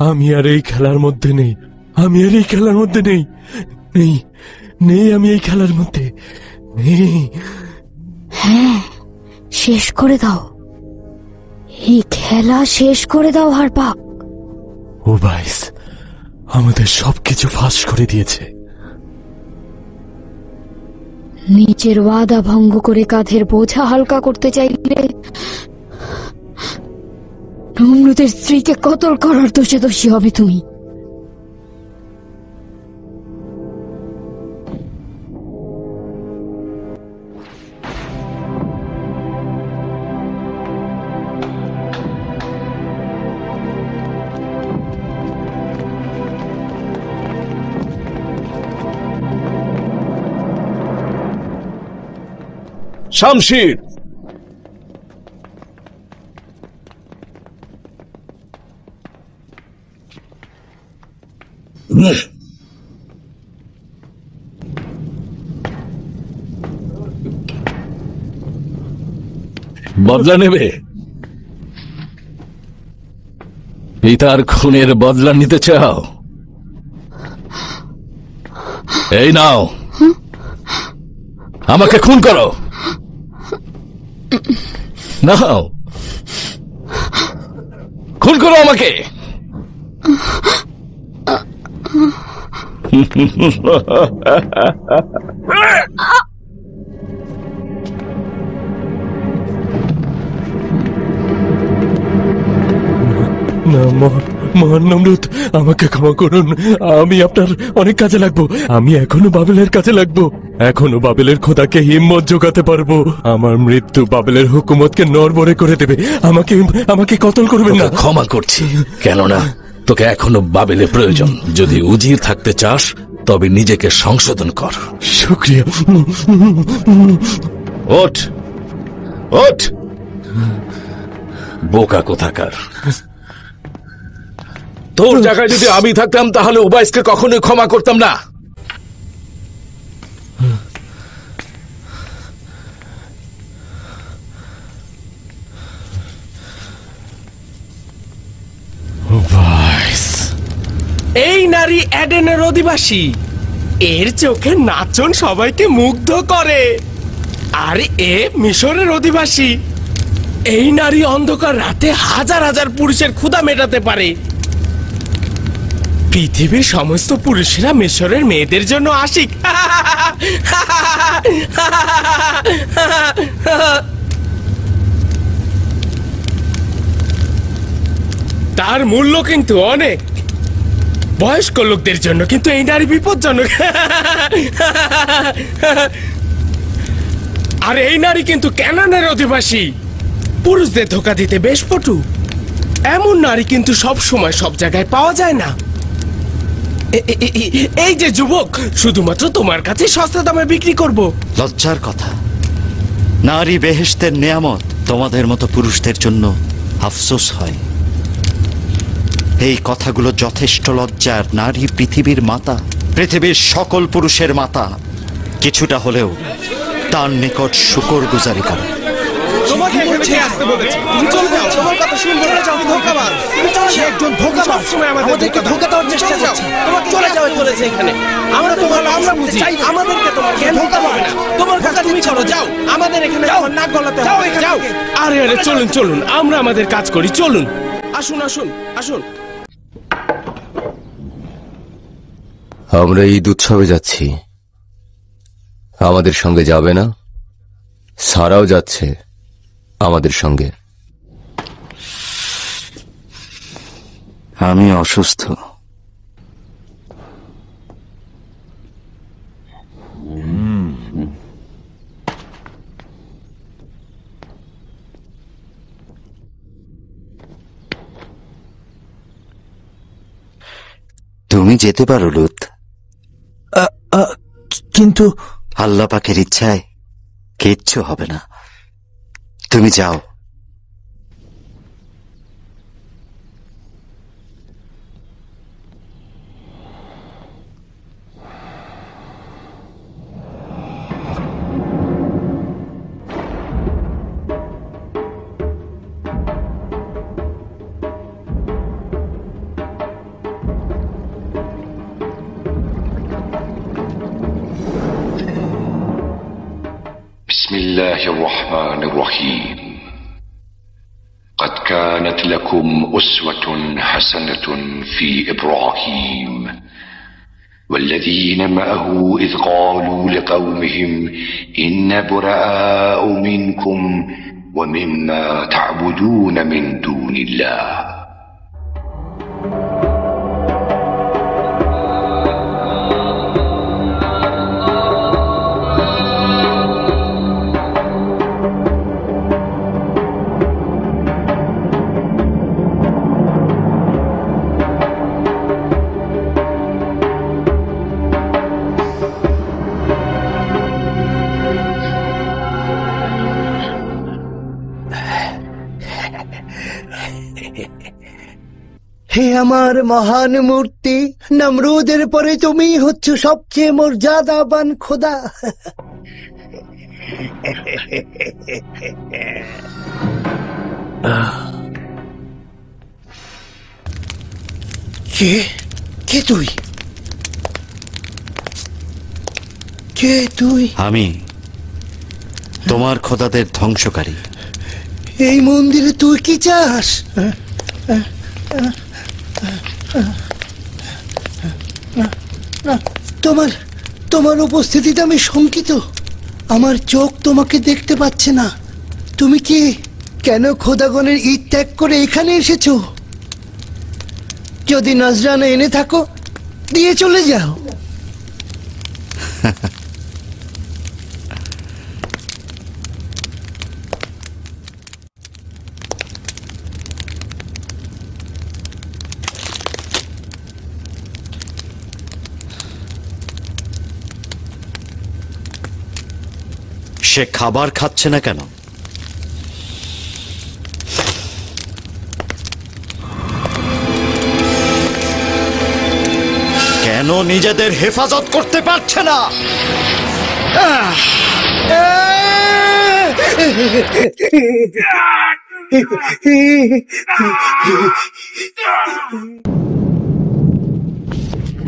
আমি আর এই খেলার মধ্যে নেই। আমি আর এই খেলার মধ্যে নেই। নেই, নেই, আমি এই খেলার মধ্যে নেই। হ্যাঁ, শেষ করে দাও এই খেলা, শেষ করে দাও হারপাক। উবাইস আমাদের সবকিছু ফাঁস করে দিয়েছে। নিজের ওয়াদা ভঙ্গ করে কাঁধের বোঝা হালকা করতে চাইলে নমরুদের স্ত্রীকে কতল করার দোষে দোষী হবে তুমি। শামশির, বদলা নেবে? পিতার খুনের বদলা নিতে চাও? এই নাও, আমাকে খুন করো। নাও, খুন করো আমাকে। না, মহান নমরুদ, আমাকে ক্ষমা করুন। আমি আপনার অনেক কাজে লাগবো। আমি এখনো বাবেলের কাজে লাগবো। এখনো বাবেলের খোদাকে হিম্মত জোগাতে পারবো। আমার মৃত্যু বাবেলের হুকুমতকে নড়বড়ে করে দেবে। আমাকে কতল করবেন না। ক্ষমা করছি, কেননা তোকে এখনো বাবেলের প্রয়োজন। যদি উজির থাকতে চাস তবে নিজেকে সংশোধন কর। শুক্রিয়া। ওঠ ওঠ, বোকা কোথাকার। তোর জায়গায় যদি আমি থাকতাম তাহলে উবাইসকে কখনোই ক্ষমা করতাম না। এই নারী এডেনের অধিবাসী। এর চোখে নাচন সবাইকে মুগ্ধ করে। আর এ মিশরের অধিবাসী। এই নারী অন্ধকার রাতে হাজার হাজার পুরুষের ক্ষুধা মেটাতে পারে। পৃথিবীর সমস্ত পুরুষেরা মিশরের মেয়েদের জন্য আশিক। তার মূল্য কিন্তু অনেক। বয়স্ক লোকদের জন্য কিন্তু এই নারী বিপজ্জনক। আর এই নারী কিন্তু ক্যানানের অধিবাসী। পুরুষদের ধোকা দিতে বেশ পটু। এমন নারী কিন্তু সব সময় সব জায়গায় পাওয়া যায় না। এই যে যুবক, শুধুমাত্র তোমার কাছে সস্তা দামে বিক্রি করব। লজ্জার কথা। নারী বেহেশতের নেয়ামত, তোমাদের মতো পুরুষদের জন্য আফসোস হয়। এই কথাগুলো যথেষ্ট লজ্জার। নারী পৃথিবীর মাতা, পৃথিবীর সকল পুরুষের মাতা। কিছুটা হলেও তার নিকট শুকর গুজারি করো। তোমাকে এখানে আসতে বলেছি। তুমি চলে যাও, তোমার কথা শুনবো না। তুমি ধোঁকাবাজ। তুমি চলে যাও। একজন ধোঁকাবাজ সবসময় আমাদেরকে ধোঁকা দেওয়ার চেষ্টা করছে। তোমাকে চলে যাও বলেছে এখানে। আমরা তোমার আমরা বুঝি। আমাদেরকে তোমার জ্ঞান ধোঁকা হবে না। তোমার কথা তুমি করো, যাও। আমাদের এখানে তোমার নাক গলাতে হবে। যাও। আরে আরে চলুন চলুন, আমরা আমাদের কাজ করি। চলুন, আসুন আসুন আসুন। আমরা ঈদ উৎসবে যাচ্ছি। আমাদের সঙ্গে যাবে না? সারাও যাচ্ছে আমাদের সঙ্গে। আমি অসুস্থ। তুমি যেতে পারো লুত, কিন্তু আল্লাহ পাকের ইচ্ছায় কিচ্ছু হবে না। তুমি যাও। بسم الله الرحمن الرحيم. قد كانت لكم أسوة حسنة في إبراهيم والذين معه إذ قالوا لقومهم إنا براء منكم ومما تعبدون من دون الله হে আমার মহান মূর্তি, নমরুদের পরে তুমি হচ্ছ সবচেয়ে মর্যাদাবান খোদা। কে কে তুই? কে তুই? আমি তোমার খোদাদের ধ্বংসকারী। এই মন্দিরে তুই কি চাস? তোমার তোমার উপস্থিতিতে আমি শঙ্কিত। আমার চোখ তোমাকে দেখতে পাচ্ছে না। তুমি কি কেন খোদাগণের ঈদ ত্যাগ করে এখানে এসেছো? যদি নজরানা এনে থাকো দিয়ে চলে যাও। সে খাবার খাচ্ছে না কেন? কেন নিজেদের হেফাজত করতে পারছে না?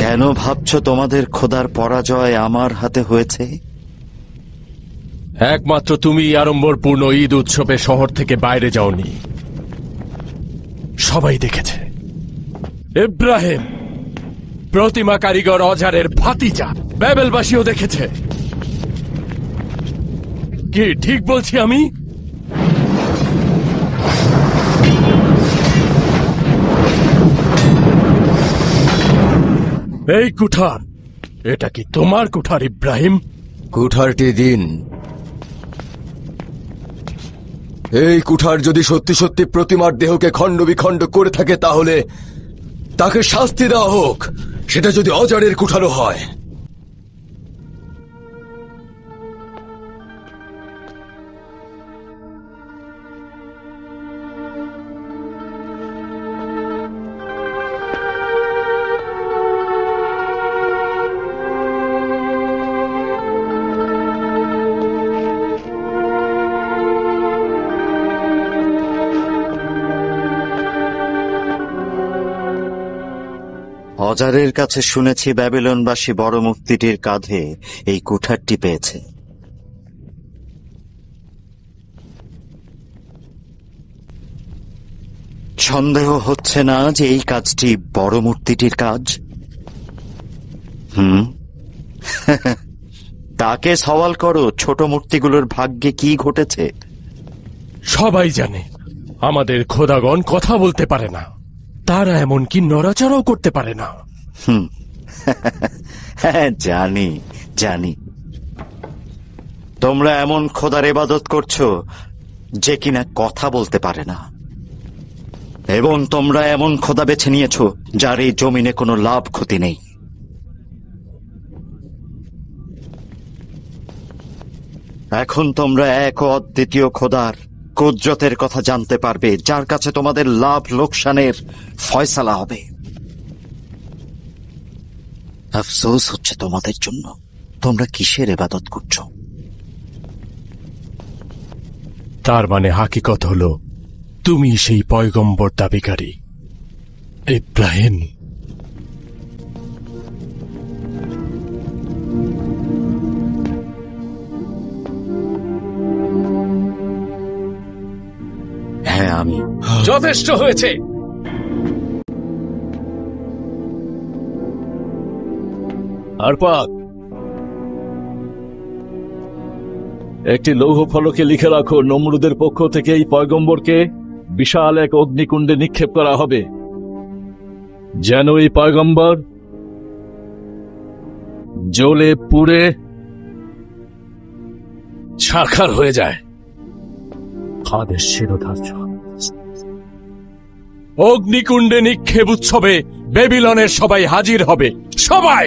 কেন ভাবছো তোমাদের খোদার পরাজয় আমার হাতে হয়েছে? একমাত্র তুমি আড়ম্বরপূর্ণ ঈদ উৎসবে শহর থেকে বাইরে যাওনি। সবাই দেখেছে। ইব্রাহিম প্রতিমা কারিগর অজারের ভাতিজা, ব্যাবেলবাসীও দেখেছে। কি ঠিক বলছি আমি? এই কুঠার, এটা কি তোমার কুঠার ইব্রাহিম? কুঠারটি দিন। এই কুঠার যদি সত্যি সত্যি প্রতিমার দেহকে খণ্ড বিখণ্ড করে থাকে তাহলে তাকে শাস্তি দেওয়া হোক, সেটা যদি অজারের কুঠারও হয়। অজারের কাছে শুনেছি ব্যাবিলনবাসী বড় মূর্তিটির কাঁধে এই কুঠারটি পেয়েছে। সন্দেহ হচ্ছে না যে এই কাজটি বড় মূর্তিটির কাজ? তাকে সওয়াল করো, ছোট মূর্তিগুলোর ভাগ্যে কি ঘটেছে। সবাই জানে আমাদের খোদাগণ কথা বলতে পারে না, তারা এমনকি নড়াচড়াও করতে পারে না। হ্যাঁ, জানি জানি। তোমরা এমন খোদার ইবাদত করছো যে কিনা কথা বলতে পারে না, এবং তোমরা এমন খোদা বেছে নিয়েছো যার এই জমিনে কোনো লাভ ক্ষতি নেই। এখন তোমরা এক ও অদ্বিতীয় খোদার কুদরতের কথা জানতে পারবে, যার কাছে তোমাদের লাভ লোকসানের ফয়সালা হবে। আফসোস হচ্ছে তোমাদের জন্য। তোমরা কিসের ইবাদত করছো? তার মানে হাকিকত হলো তুমি সেই পয়গম্বর দাবিকারী ইব্রাহিম। হ্যাঁ, আমি। যথেষ্ট হয়েছে। আরপাক, একটি লৌহ ফলকে লিখে রাখো, নমরুদের পক্ষ থেকে এই পয়গম্বরকে বিশাল এক অগ্নিকুণ্ডে নিক্ষেপ করা হবে, যেন এই পয়গম্বর জ্বলে পুড়ে ছারখার হয়ে যায়। আদেশ শিরোধার্য। অগ্নিকুণ্ডে নিক্ষেপ উৎসবে বেবিলনের সবাই হাজির হবে। সবাই।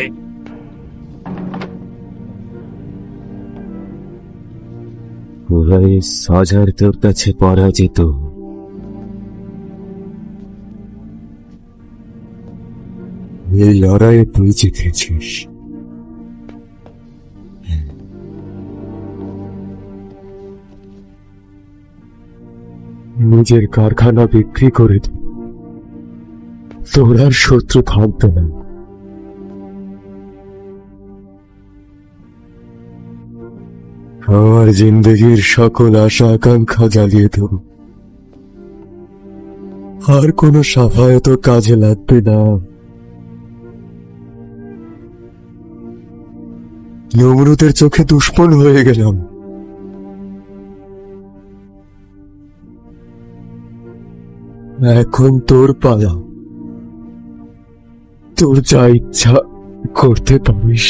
অজার তোর কাছে পরাজিত। এই লড়াইয়ে তুই জিতেছিস। নিজের কারখানা বিক্রি করে দে, তোর আর শত্রু থাকবে না। আমার জিন্দগির সকল আশা আকাঙ্ক্ষা জ্বালিয়ে দেব, আর কোনো সাফায়াত কাজে লাগবে না। নমরুদের চোখে দুশ্মন হয়ে গেলাম। এখন তোর পালা, তোর যা ইচ্ছা করতে পারিস।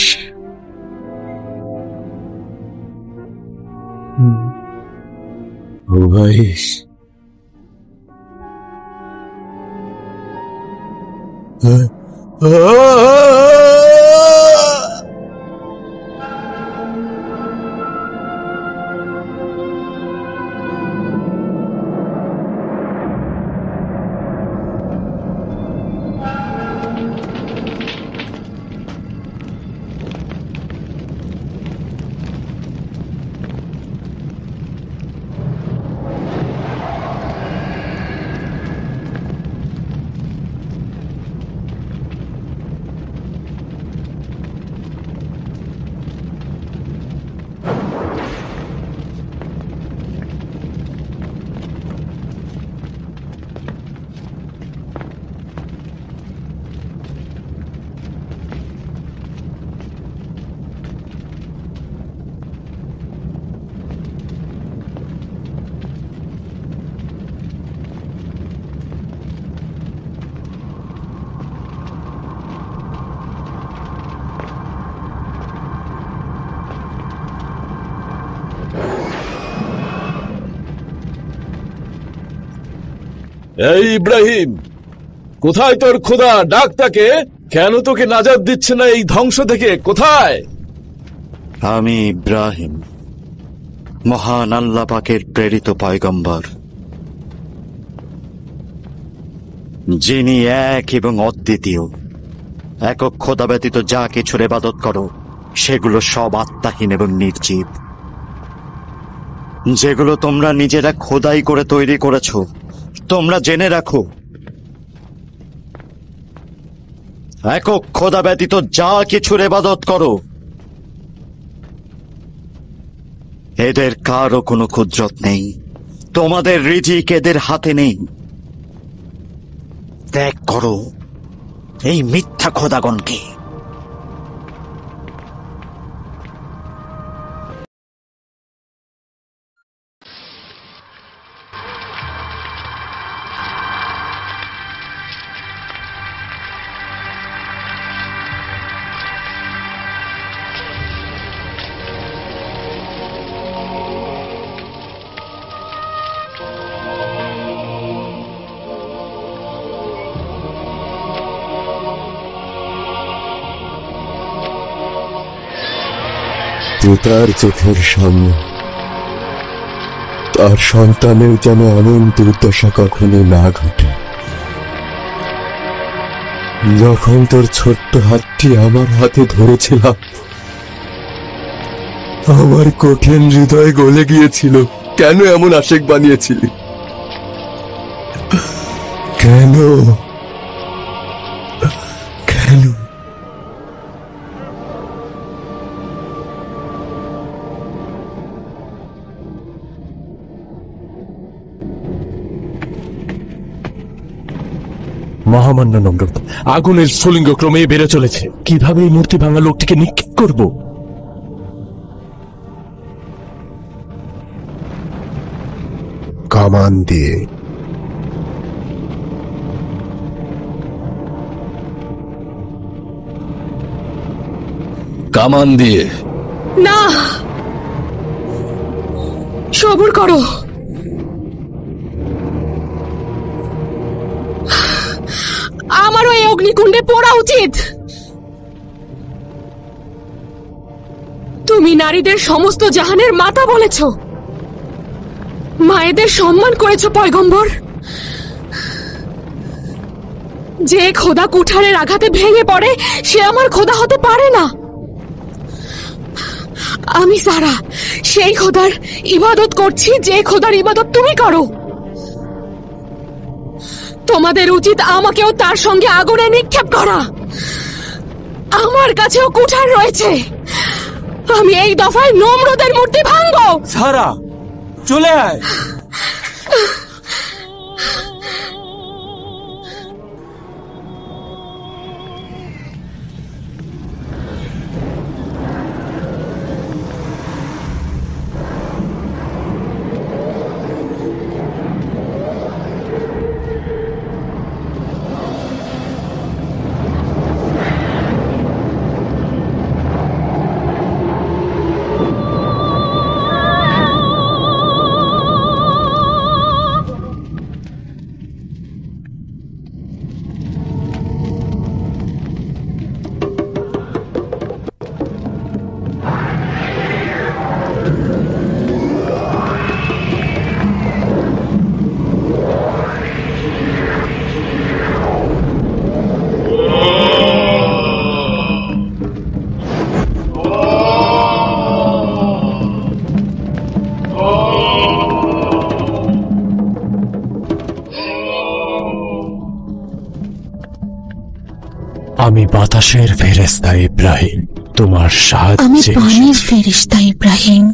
ওয়াইস, এই ইব্রাহিম, কোথায় তোর খোদা? ডাক তাকে। কেন তোকে নাজাত দিচ্ছে না এই ধ্বংস থেকে? কোথায়? আমি ইব্রাহিম, মহান আল্লাহ পাকের প্রেরিত পয়গম্বর, যিনি এক এবং অদ্বিতীয়। একক খোদা ব্যতীত যা কিছুর ইবাদত করো সেগুলো সব আত্মাহীন এবং নির্জীব। যেগুলো তোমরা নিজেরা খোদাই করে তৈরি করেছ, তোমরা জেনে রাখো, একক খোদা ব্যতীত যা কিছুর ইবাদত করো এদের কারও কোনো কুদরত নেই। তোমাদের রিজিক এদের হাতে নেই। ত্যাগ করো এই মিথ্যা খোদাগণকে। তার চোখের সামনে তার সন্তানের যেন এমন দুর্দশা কখনো না ঘটে। যখন তোর ছোট্ট হাতটি আমার হাতে ধরেছিলাম, আমার কঠিন হৃদয় গলে গিয়েছিল। কেন এমন আশেক বানিয়েছিলি? কেন কেন? মহামান্য নমরুদ, আগুনের স্ফুলিঙ্গ ক্রমে বেড়ে চলেছে। কিভাবে এই মূর্তি ভাঙা লোকটিকে নিক্ষেপ করব? কামান দিয়ে। কামান দিয়ে? না, সবুর করো। আমারও এই অগ্নিকুণ্ডে পড়া উচিত। তুমি নারীদের সমস্ত জাহানের মাতা বলেছ, মায়েদের সম্মান করেছ পয়গম্বর। যে খোদা কুঠারের আঘাতে ভেঙে পড়ে সে আমার খোদা হতে পারে না। আমি সারা সেই খোদার ইবাদত করছি যে খোদার ইবাদত তুমি করো। তোমাদের উচিত আমাকেও তার সঙ্গে আগুনে নিক্ষেপ করা। আমার কাছেও কুঠার রয়েছে। আমি এই দফায় নমরুদের মূর্তি ভাঙবো। সারা, চলে আয়। আমি বাতাসের ফেরেশতা ইব্রাহিম, তোমার আমি সাহায্যে পানির এসেছি। ফেরেশতা ইব্রাহিম,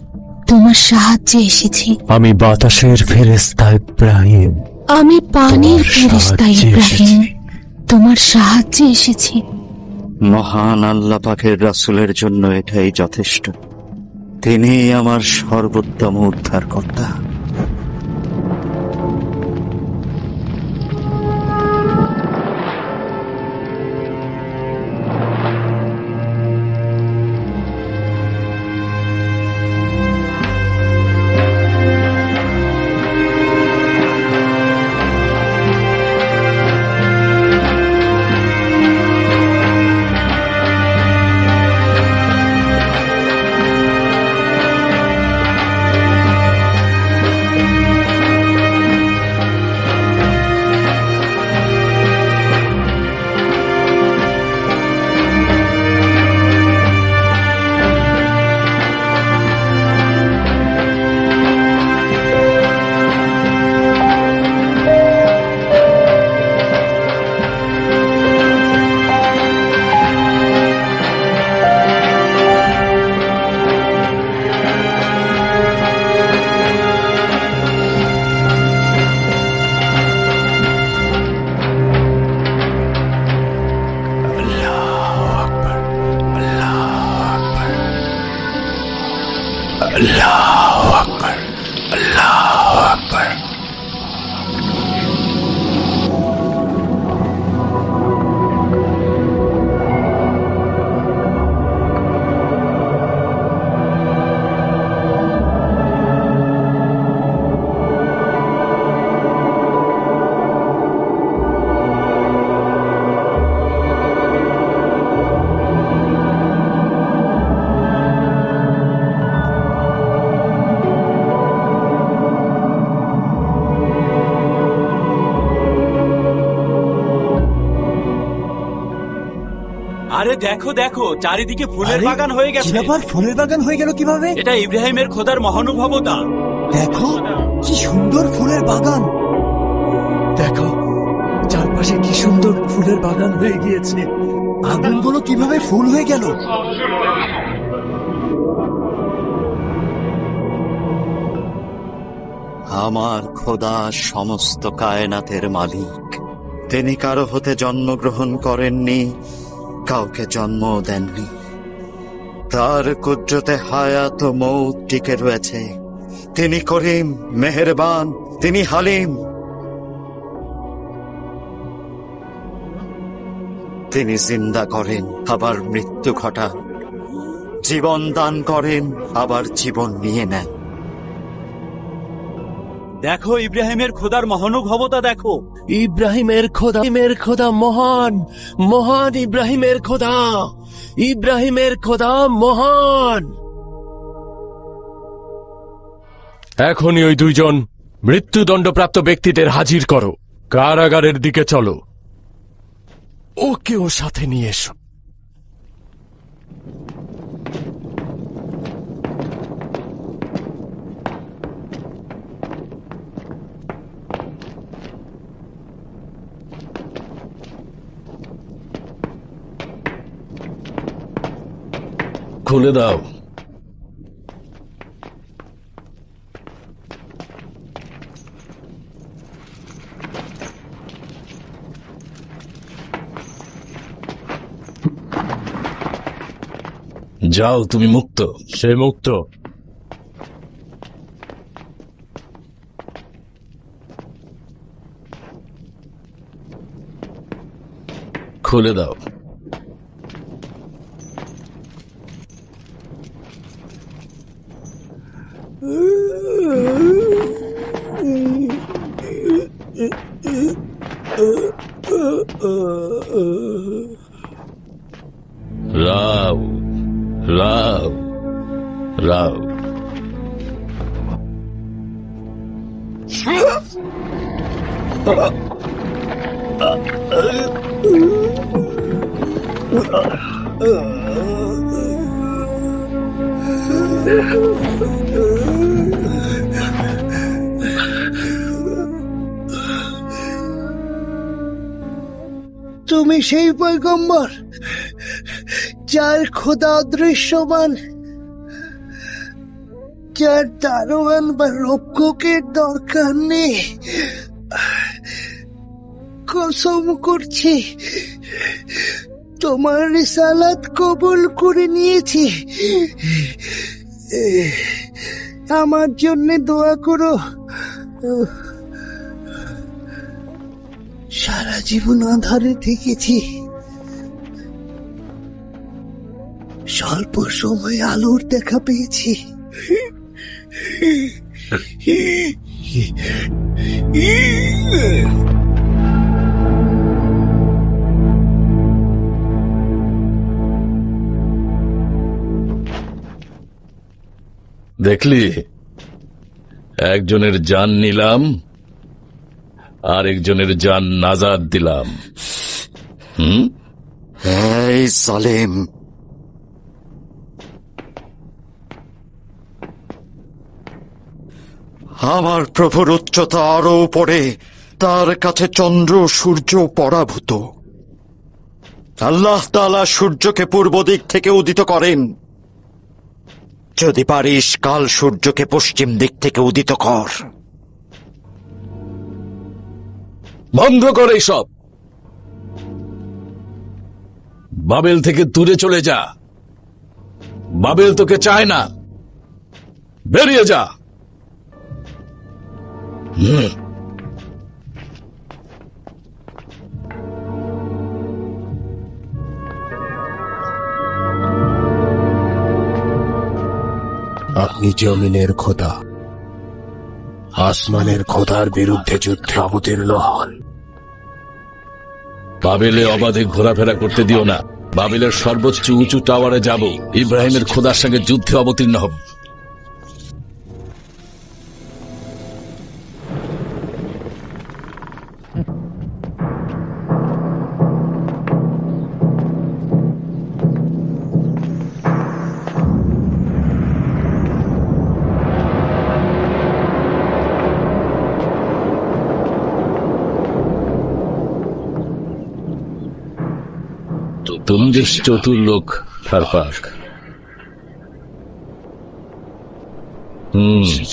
তোমার সাহায্যে এসেছি। আমি বাতাসের ফেরেশতা ইব্রাহিম, আমি পানির তোমার ফেরেশতা সাহায্যে ইব্রাহিম, এসেছি। তোমার সাহায্যে এসেছি। মহান আল্লাহ পাকের রাসূলের জন্য এটাই যথেষ্ট। তিনিই আমার সর্বোত্তম উদ্ধারকর্তা। আল্লাহু আকবার, আল্লাহু আকবার। আরে দেখো দেখো, চারিদিকে ফুলের বাগান হয়ে গেছে। ফুলের বাগান হয়ে গেল কিভাবে? এটা ইব্রাহিমের খোদার মহানুভবতা। দেখো কি সুন্দর ফুলের বাগান। দেখো চারপাশে কি সুন্দর ফুলের বাগান হয়ে গিয়েছে। আগুনগুলো কিভাবে ফুল হয়ে গেল? আমার খোদা সমস্ত কায়নাতের মালিক। তিনি কারো হতে জন্মগ্রহণ করেননি, কাউকে জন্ম দেননি। তার কুদরতে হায়াত ও মৌত টিকে রয়েছে। তিনি করিম, মেহেরবান, তিনি হালিম। তিনি জিন্দা করেন, আবার মৃত্যু ঘটান, জীবন দান করেন, আবার জীবন নিয়ে নেন। দেখো ইব্রাহিমের খোদার মহানুভবতা দেখো। ইব্রাহিমের খোদা মহান, মহান ইব্রাহিমের খোদা, ইব্রাহিমের খোদা মহান। এখনই ওই দুইজন মৃত্যুদণ্ডপ্রাপ্ত ব্যক্তিদের হাজির করো। কারাগারের দিকে চলো। ওকেও সাথে নিয়ে এসো। খুলে দাও। যাও, তুমি মুক্ত। সে মুক্ত। খুলে দাও। রাও, রাও, রাও। তুমি সেই পয়গম্বর যার খোদা অদৃশ্যমান, যার দারোয়ান বা রক্ষকের দরকার নেই। কসম করছি তোমার রিসালাত কবুল করে নিয়েছি। আমার জন্য দোয়া করো। সারা জীবন আঁধারে থেকেছি, স্বল্প সময় আলোর দেখা পেয়েছি। দেখলি, একজনের জান নিলাম আর একজনের জান নাজাদ দিলাম। এই জালেম, আমার প্রভুর উচ্চতা আরো উপরে, তার কাছে চন্দ্র সূর্য পরাভূত। আল্লাহ তাআলা সূর্যকে পূর্ব দিক থেকে উদিত করেন। যদি পারিস কাল সূর্যকে পশ্চিম দিক থেকে উদিত কর। বন্ধ কর সব। বাবেল থেকে দূরে চলে যা। বাবেল তোকে চায় না, বেরিয়ে যা। আপনি জমিনের খোদা, আসমানের খোদার বিরুদ্ধে যুদ্ধে অবতীর্ণ হন। বাবেলে অবাধে ঘোরাফেরা করতে দিও না। বাবেলের সর্বোচ্চ উঁচু টাওয়ারে যাব, ইব্রাহিমের খোদার সঙ্গে যুদ্ধে অবতীর্ণ হব। তুমি বেশ চতুর লোক ফারপাক।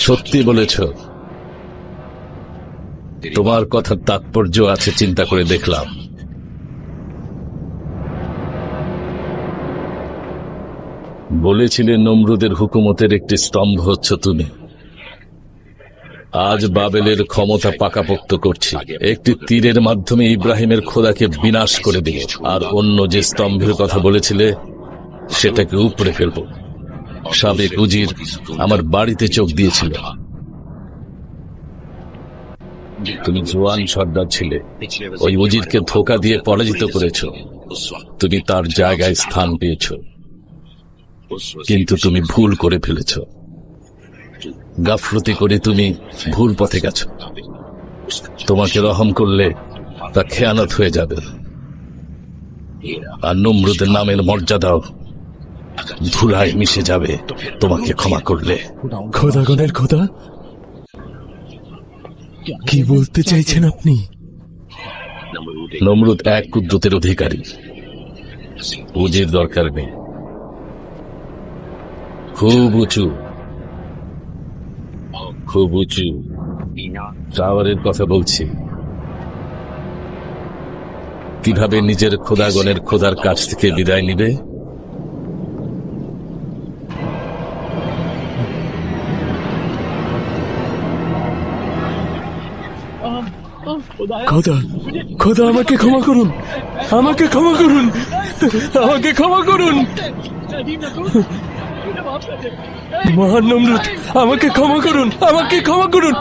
সত্যি বলেছ। তোমার কথার তাৎপর্য আছে চিন্তা করে দেখলাম। বলেছিলে নমরুদের হুকুমতের একটি স্তম্ভ হচ্ছ তুমি। আজ বাবেলের ক্ষমতা পাকাপোক্ত করছি। একটি তীরের মাধ্যমে ইব্রাহিমের খোদাকে বিনাশ করে দিল, আর অন্য যে স্তম্ভের কথা বলেছিলে সেটাকে উপড়ে ফেলব। সাবেক উজির আমার বাড়িতে চোখ দিয়েছিল। তুমি জোয়ান সর্দার ছিলে, ওই উজিরকে ধোঁকা দিয়ে পরাজিত করেছ। তুমি তার জায়গায় স্থান পেয়েছ, কিন্তু তুমি ভুল করে ফেলেছ। গাফলতি করে তুমি ভুল পথে গেছ। তোমাকে রহম করলে তা খেয়ানত হয়ে যাবে, আর নমরুদের নামের মর্যাদাও ধুলায় মিশে যাবে তোমাকে ক্ষমা করলে। খোদাগণের খোদা, কি বলতে চাইছেন আপনি? নমরুদ এক কুদরতের অধিকারী, উজির দরকার নেই। খুব উঁচু, খুব উঁচু টাওয়ারের কথা বলছি। কিভাবে নিজের খোদাগণের খোদার কাছ থেকে বিদায় নিবে? খোদা, খোদা আমাকে ক্ষমা করুন, আমাকে ক্ষমা করুন, আমাকে ক্ষমা করুন। মহান নমরুদ, আমাকে ক্ষমা করুন, আমাকে ক্ষমা করুন।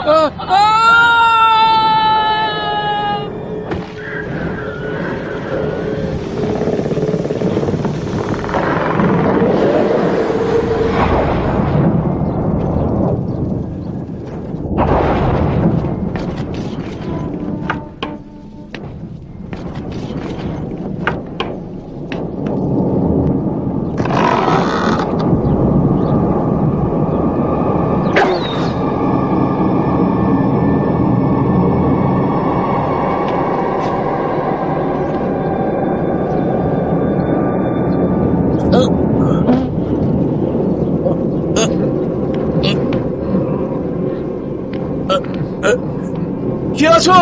আছো?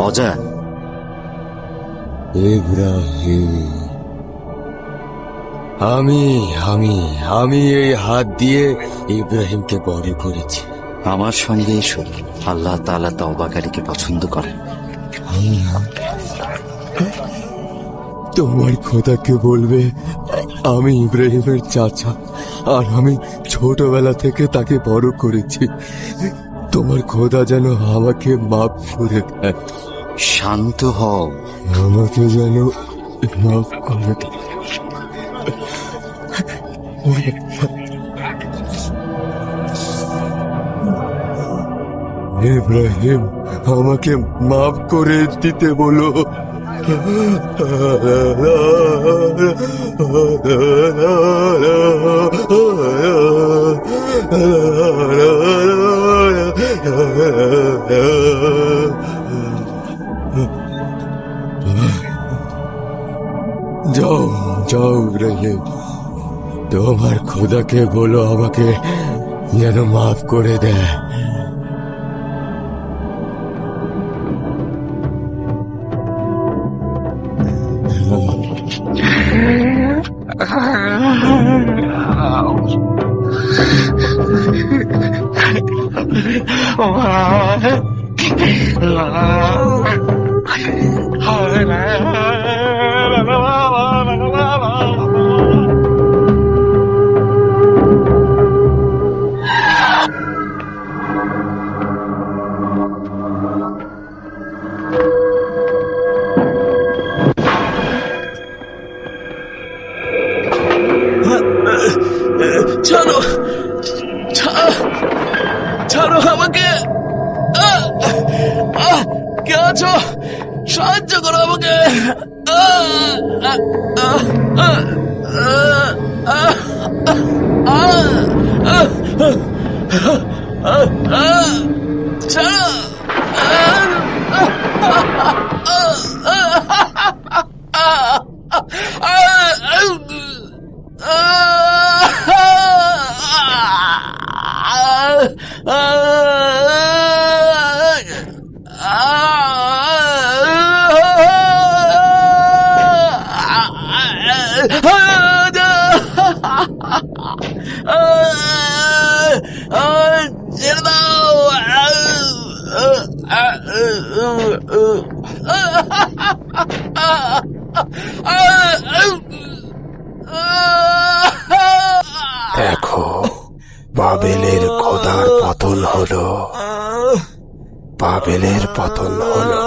অজা, ইব্রাহিম, আমি আমি আমি এই হাত দিয়ে ইব্রাহিমকে বড় করেছি। আমার সঙ্গে এসো। আল্লাহ তাআলা তওবাকারীকে পছন্দ করেন। তোমার খোদাকে বলবে আমি ইব্রাহিমের চাচা, আর আমি ছোটবেলা থেকে তাকে বড় করেছি। তোমার খোদা যেন আমাকে মাফ করে দেয়। শান্ত হও। আমাকে যেন মাফ করে দেয়। ইব্রাহিম, আমাকে মাফ করে দিতে বলো। যাও যাও ইব্রাহিম, তোমার খোদাকে বলো আমাকে যেন মাফ করে দেয়। ছাড়ো, ছাড়ো আমাকে। কে আছো? সাহায্য করো আমাকে। ছাড়ো। দেখো, বাবেলের খোদার পতন হলো। বাবেলের পতন হলো।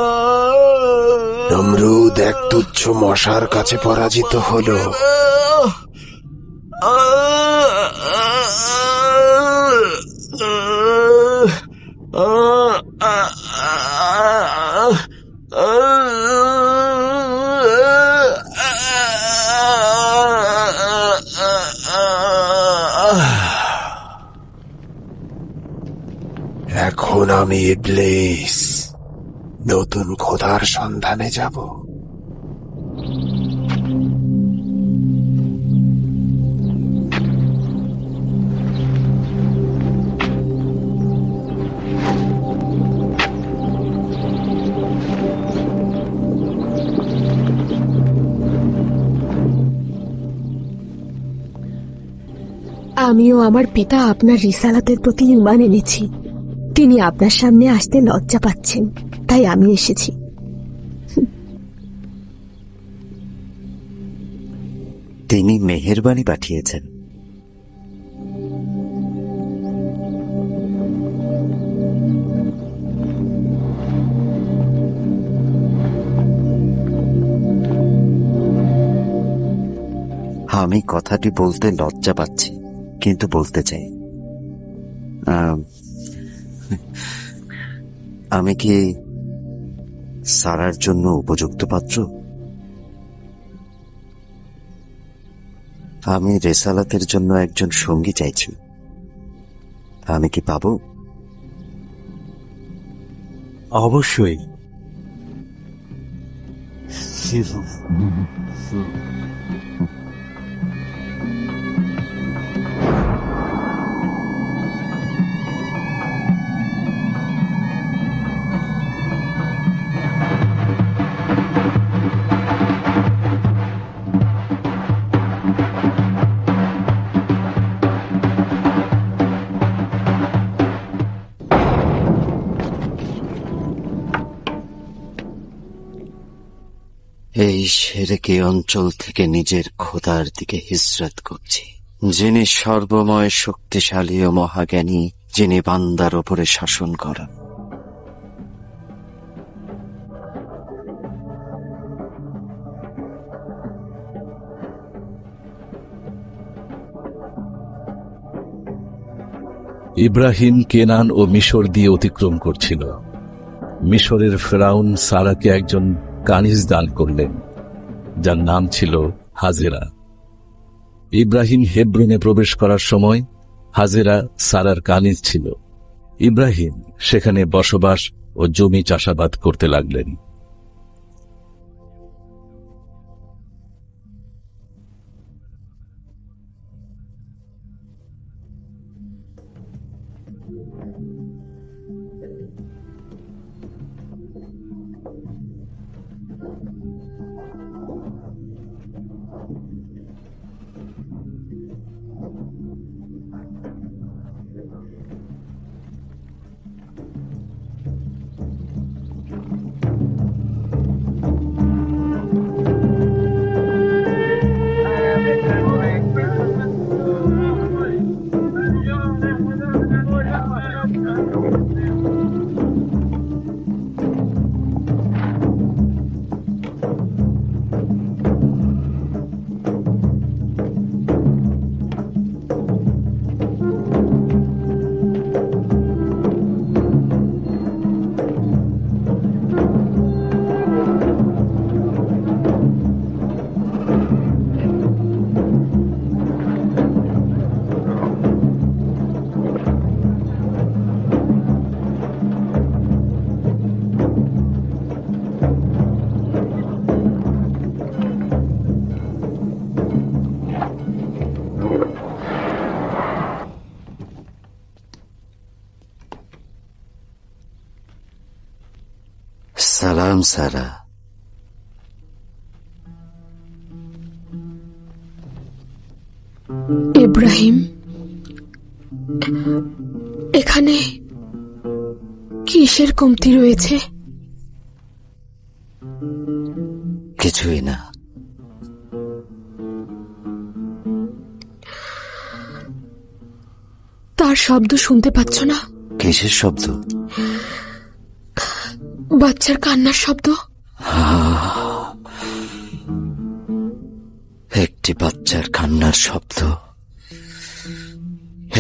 নমরুদ এক তুচ্ছ মশার কাছে পরাজিত হলো। এখন আমি ইবলিস নতুন খোদার সন্ধানে যাব। আমিও আমার পিতা আপনার রিসালাতের প্রতি ঈমান এনেছি। তিনি আপনার সামনে আসতে লজ্জা পাচ্ছেন, তাই আমি এসেছি। তিনি মেহেরবানি পাঠিয়েছেন। আমি কথাটি বলতে লজ্জা পাচ্ছি, কিন্তু বলতে চাই। আমি কি সারার জন্য উপযুক্ত পাত্র? আমি রেসালাতের জন্য একজন সঙ্গী চাইছি, আমি কি পাবো? অবশ্যই। এই সেরেকে অঞ্চল থেকে নিজের খোদার দিকে হিজরত করছি, যিনি সর্বময় শক্তিশালী ও মহাজ্ঞানী, যিনি বান্দার ওপরে শাসন করেন। ইব্রাহিম কেনান ও মিশর দিয়ে অতিক্রম করছিল। মিশরের ফেরাউন সারাকে একজন কানিজ দান করলেন, যার নাম ছিল হাজেরা। ইব্রাহিম হেব্রনে প্রবেশ করার সময় হাজেরা সারার কানিজ ছিল। ইব্রাহিম সেখানে বসবাস ও জমি চাষাবাদ করতে লাগলেন। সালাম সারা। ইব্রাহিম, এখানে কিসের কমতি রয়েছে? কিছুই না। তার শব্দ শুনতে পাচ্ছ না? কিসের শব্দ? বাচ্চার কান্নার শব্দ। একটি বাচ্চার কান্নার শব্দ।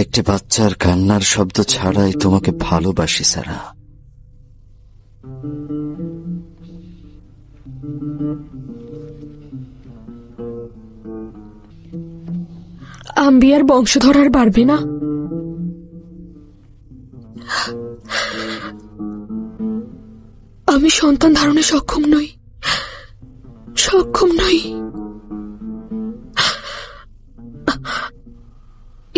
একটি বাচ্চার কান্নার শব্দ ছাড়াই তোমাকে ভালোবাসি সারা। আম্বিয়ার বংশধর আর বাড়বে না। আমি সন্তান ধারণে সক্ষম নই।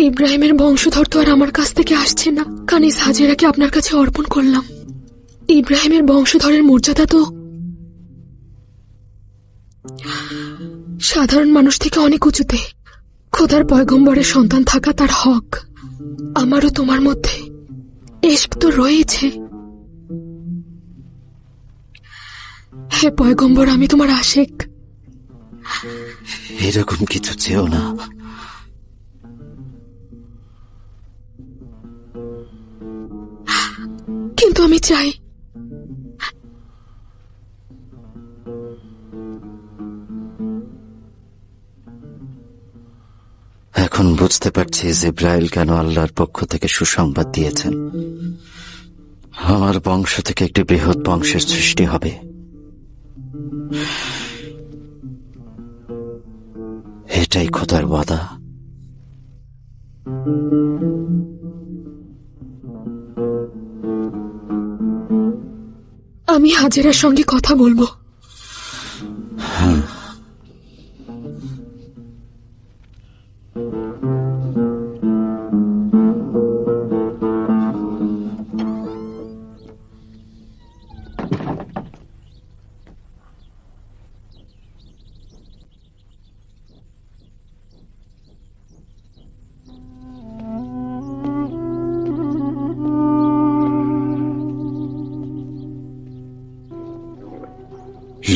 ইব্রাহিমের বংশধর তো আর আমার কাছ থেকে আসছে না। কানিজ হাজেরাকে আপনার কাছে অর্পণ করলাম। ইব্রাহিমের বংশধরের মর্যাদা তো সাধারণ মানুষ থেকে অনেক উঁচুতে। খোদার পয়গম্বরের সন্তান থাকা তার হক। আমারও তোমার মধ্যে ইশক তো রয়েছে। হে পয়গম্বর, আমি তোমার আশেক। এরকম কিছু চেও না। কিন্তু আমি চাই। বুঝতে পারছি জিব্রাইল কেন আল্লাহর পক্ষ থেকে সুসংবাদ দিয়েছেন। আমার বংশ থেকে একটি বৃহৎ বংশের সৃষ্টি হবে। এটাই খোদার ওয়াদা। আমি হাজেরার সঙ্গে কথা বলবো।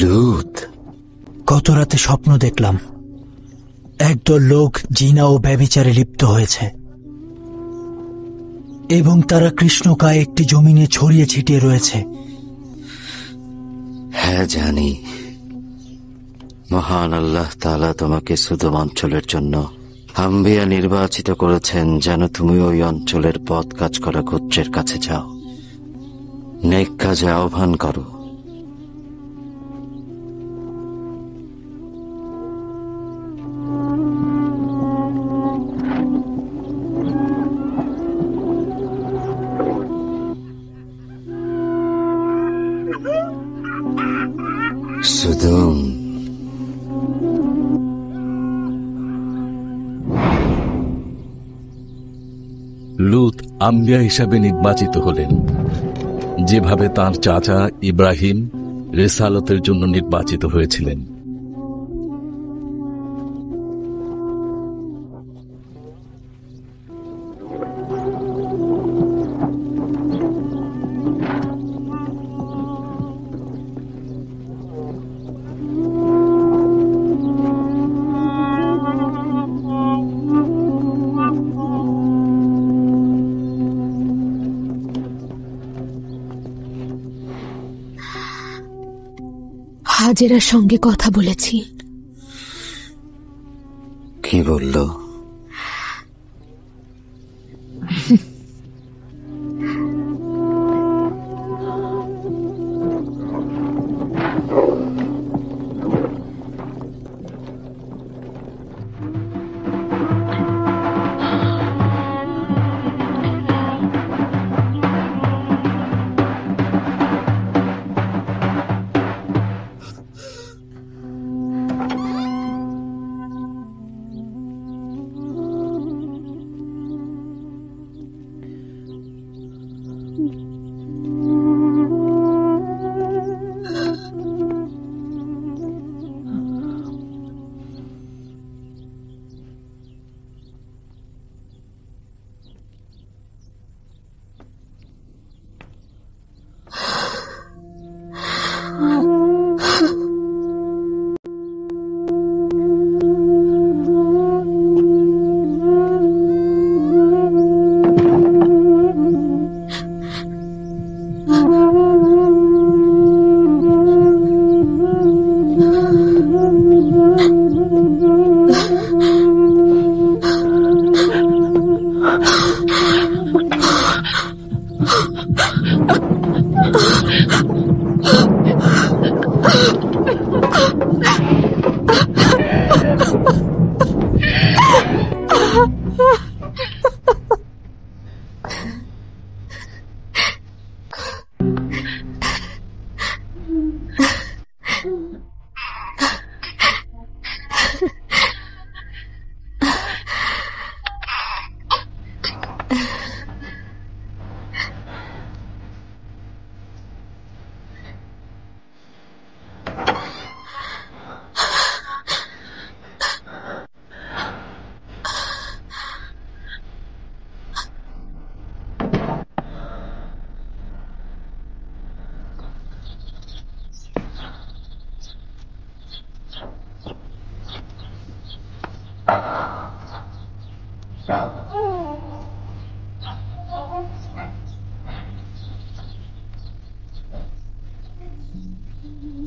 লুত, গত রাতে স্বপ্ন দেখলাম একদল লোক জিনা ও ব্যভিচারে লিপ্ত হয়েছে এবং তারা কৃষ্ণকায় একটি জমিনে ছড়িয়ে ছিটিয়ে রয়েছে। হ্যাঁ জানি। মহান আল্লাহ তাআলা তোমাকে সুদম অঞ্চলের জন্য আম্বিয়া নির্বাচিত করেছেন যেন তুমি ওই অঞ্চলের পথ কাজ করা গোত্রের কাছে যাও, নেক কাজে আহ্বান করো। সুদম, লূত আম্বিয়া হিসাবে নির্বাচিত হলেন, যেভাবে তার চাচা ইব্রাহিম রিসালতের জন্য নির্বাচিত হয়েছিলেন। হাজেরার সঙ্গে কথা বলেছি। কি বলল?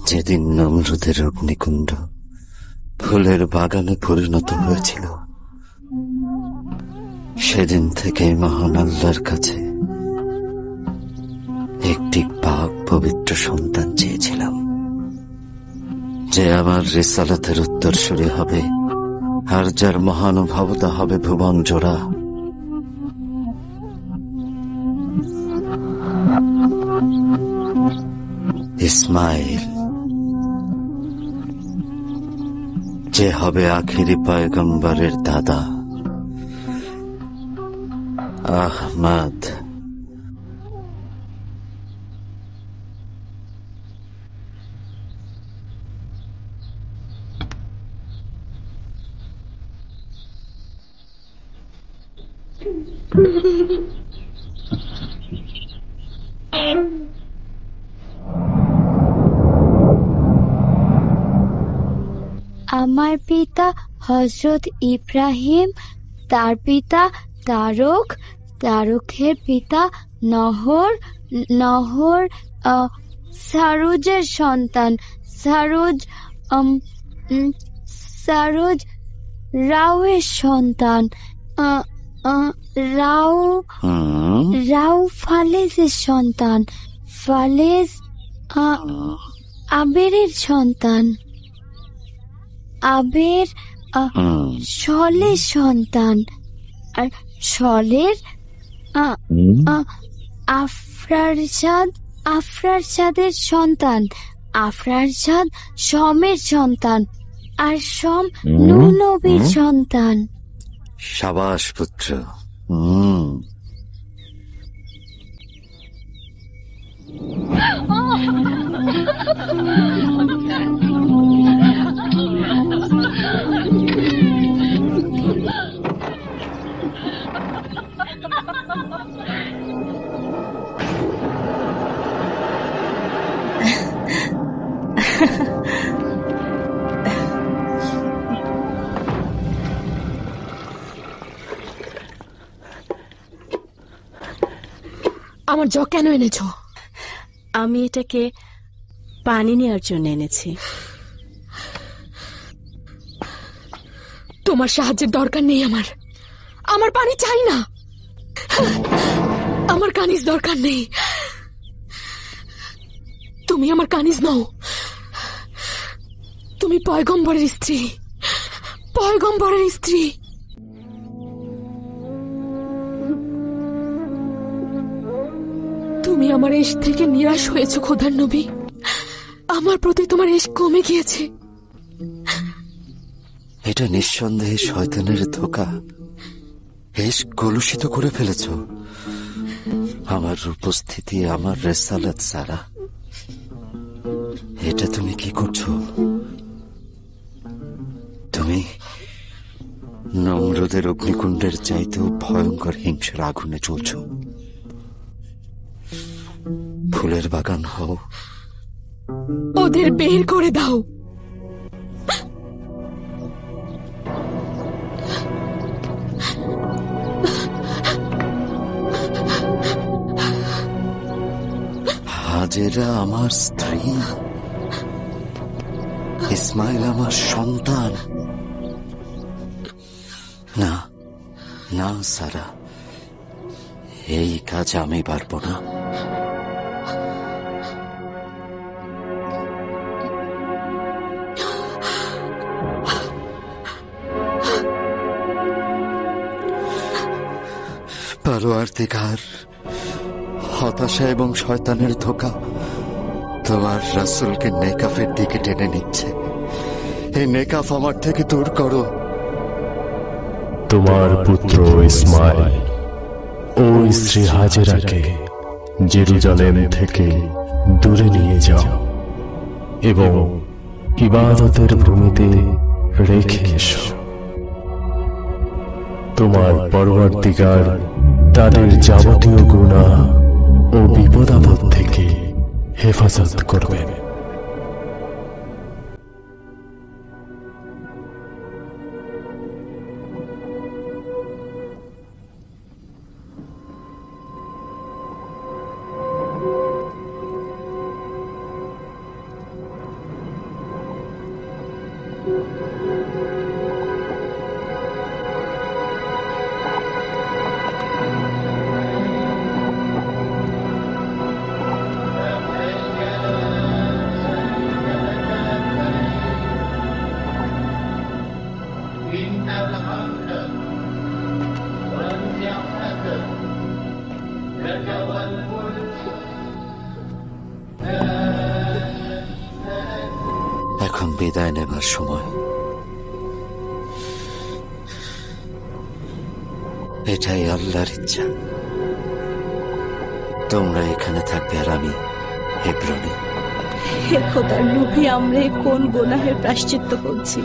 যেদিন নমরুদের অগ্নিকুণ্ড ফুলের বাগানে পরিণত হয়েছিল, সেদিন থেকে মহান আল্লাহর কাছে একটি পাক পবিত্র সন্তান চেয়েছিলাম, যে আমার রিসালাতের উত্তরসূরি হবে আর যার মহানুভবতা হবে ভুবন জোড়া। ইসমাইল, যে হবে আখিরি পয়গম্বরের দাদা। আহমদ, আমার পিতা হযরত ইব্রাহিম, তার পিতা তারক, তারকের পিতা নহর, নহর সারুজের সন্তান, সারুজ সারুজ রাওয়ের সন্তান, রাও রাও ফালেজের সন্তান, ফালেজ আবেরের সন্তান, আবের সলের সন্তান, আর সলের আফরারশাদ, আফরারশাদের সন্তান, আফরারশাদ শমের সন্তান, আর শম নূহ নবীর সন্তান। সাবাস পুত্র। আমার জগ কেন এনেছো? আমি এটাকে পানি নেওয়ার জন্য এনেছি। তোমার সাহায্যের দরকার নেই আমার, আমার পানি চাই না, আমার কানিজ দরকার নেই। তুমি আমার কানিজ নও, তুমি পয়গম্বরের স্ত্রী, পয়গম্বরের স্ত্রী। তুমি আমার ইশক থেকে নিরাশ হয়েছো খোদার নবী, আমার প্রতি তোমার ইশক কমে গিয়েছে। এটা নিঃসন্দেহে শয়তানের ধোঁকা। ইশক কলুষিত করে ফেলেছ আমার উপস্থিতি, আমার রেসালাত সারা। এটা তুমি কি করছো? তুমি নমরুদের অগ্নিকুণ্ডের চাইতেও ভয়ঙ্কর হিংসার আগুনে চলছ। ফুলের বাগান হও, ওদের বের করে দাও। হাজেরা আমার স্ত্রী, ইসমাইল আমার সন্তান। না না সারা, এই কাজ আমি পারবো না। পরওয়ারদিগার, হতাশা এবং শয়তানের ধোঁকা তোমার রাসূলকে নেকাফের দিকে টেনে নিচ্ছে। এই নেকাফ আমার থেকে দূর করো। তোমার পুত্র ইসমাইল ও স্ত্রী হাজেরাকে জেরুজালেম থেকে দূরে নিয়ে যাও এবং ইবাদতের ভূমিতে রেখে এসো। তোমার পরওয়ারদিগার তাদের যাবতীয় গুনাহ ও বিপদাপদ থেকে হেফাজত করবেন। এখন বিদায় নেবার সময়। এটাই আল্লাহর ইচ্ছা। তোমরা এখানে থাকবে আর আমি হেব্রনে। হে খোদার নবী, আমরা কোন গুনাহের প্রায়শ্চিত্ত করছি?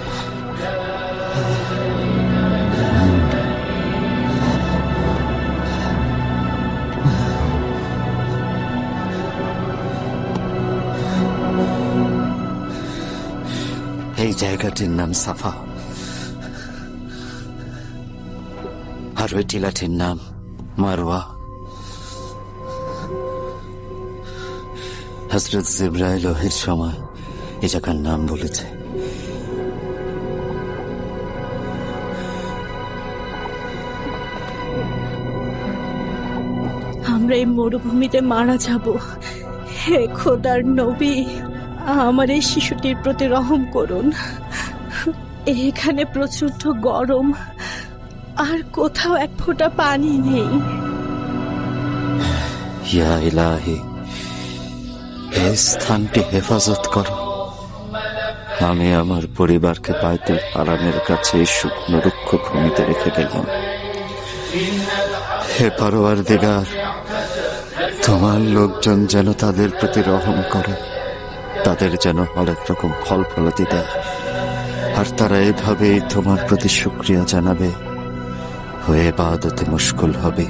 এই জায়গাটির নাম সাফা, আর ওই টিলাটির নাম মারওয়া। হযরত জিবরাইল ওহীর সময় এই জায়গার নাম বলেছে। আমরা এই মরুভূমিতে মারা যাব। হে খোদার নবী, আমার এই শিশুটির প্রতি রহম করুন। এখানে প্রচন্ড গরম, আর কোথাও এক ফোঁটা পানি নেই। ইয়া ইলাহি, এই স্থানটি হেফাজত করো। আমি আমার পরিবারকে বাইতুল হারামের কাছে এই শুকনো রুক্ষ ভূমিতে রেখে গেলাম। হে পরওয়ারদিগার, তোমার লোকজন যেন তাদের প্রতি রহম করে, তাদের যেন হরেক রকম ফল ফলাতি দেয়, আর তারা এভাবেই তোমার প্রতি শুকরিয়া জানাবে, হয়ে ইবাদতে মুশকুল হবে।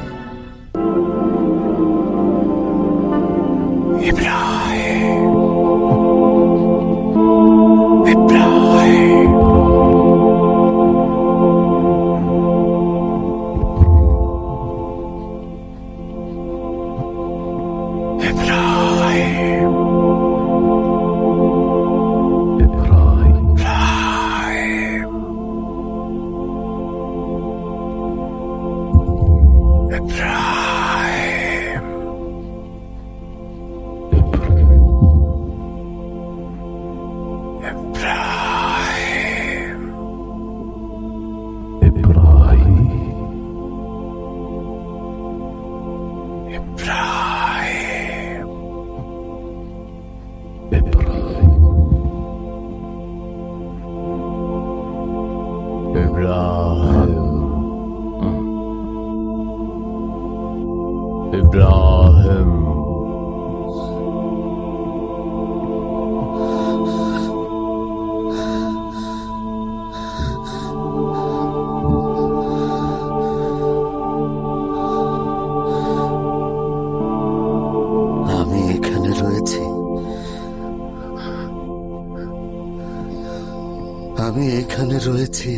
আমি এখানে রয়েছি,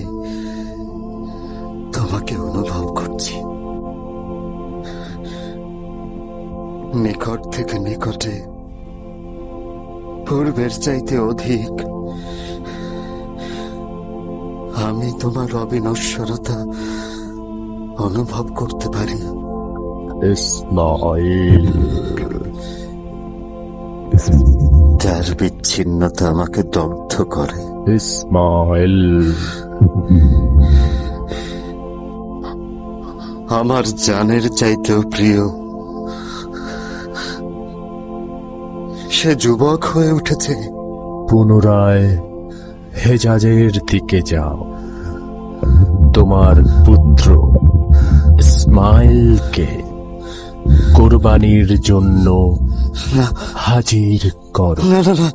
তোমাকে অনুভব করছি, নিকট থেকে নিকটে, পূর্বের চাইতে অধিক। আমি তোমার অবিনশ্বরতা অনুভব করতে পারি। ইসমাঈল, তার বিচ্ছিন্নতা আমাকে দগ্ধ করে। ইসমাঈল, আমার জানের চাইতেও প্রিয়। সে যুবক হয়ে উঠেছে। পুনরায় হেজাজের দিকে যাও, তোমার পুত্র ইসমাইলকে কোরবানির জন্য হাজির করো। না না না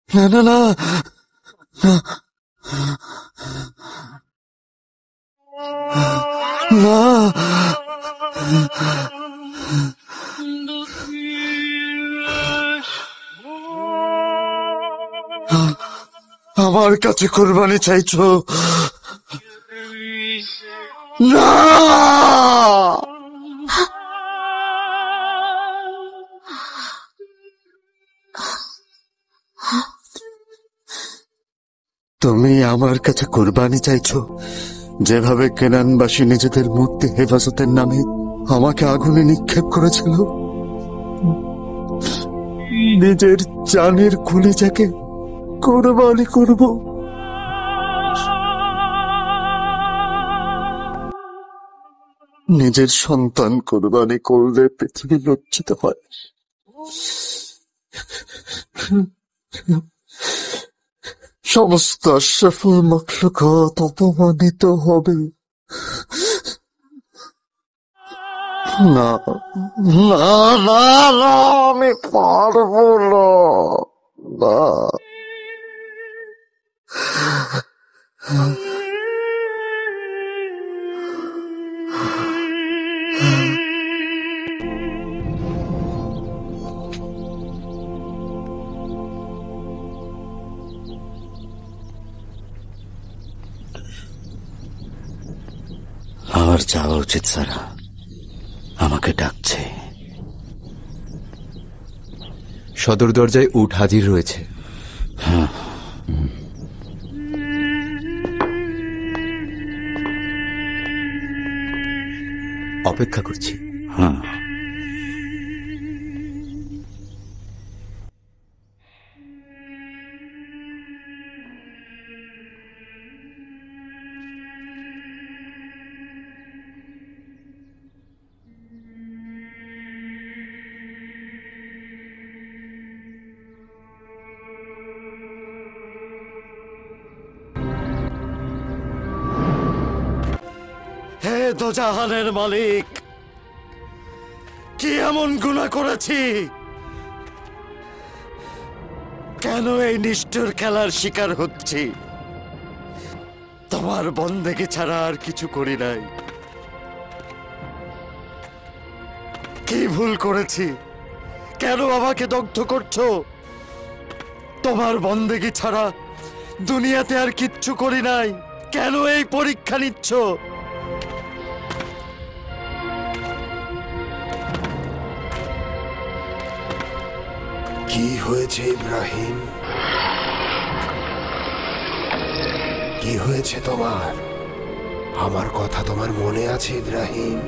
না না না, না, আমার কাছে কোরবানি চাইছো? না, তুমি আমার কাছে কোরবানি চাইছো যেভাবে কেনানবাসী নিজেদের মূর্তি হেফাজতের নামে আমাকে আগুনে নিক্ষেপ করেছিল। নিজের জানের কলিজাকে কোরবানি করব। নিজের সন্তান কোরবানি করলে পৃথিবী লজ্জিত হয়, সমস্ত আশরাফুল মাখলুকাত অপমানিত হবে। না না না না, আমি পারবো না। না, আমার যাওয়া উচিত সারা, আমাকে ডাকছে। সদর দরজায় উট হাজির রয়েছে। হ্যাঁ, অপেক্ষা করছি। হ্যাঁ। হে দোজাহানের মালিক, কি এমন গুনাহ করেছি? কেন এই নিষ্ঠুর খেলার শিকার হচ্ছি? তোমার বন্দেগী ছাড়া আর কিছু করি নাই। কি ভুল করেছি? কেন আমাকে দগ্ধ করছো? তোমার বন্দেগী ছাড়া দুনিয়াতে আর কিচ্ছু করি নাই। কেন এই পরীক্ষা নিচ্ছ? কি হয়েছে ইব্রাহিম? কি হয়েছে তোমার? আমার কথা তোমার মনে আছে ইব্রাহিম?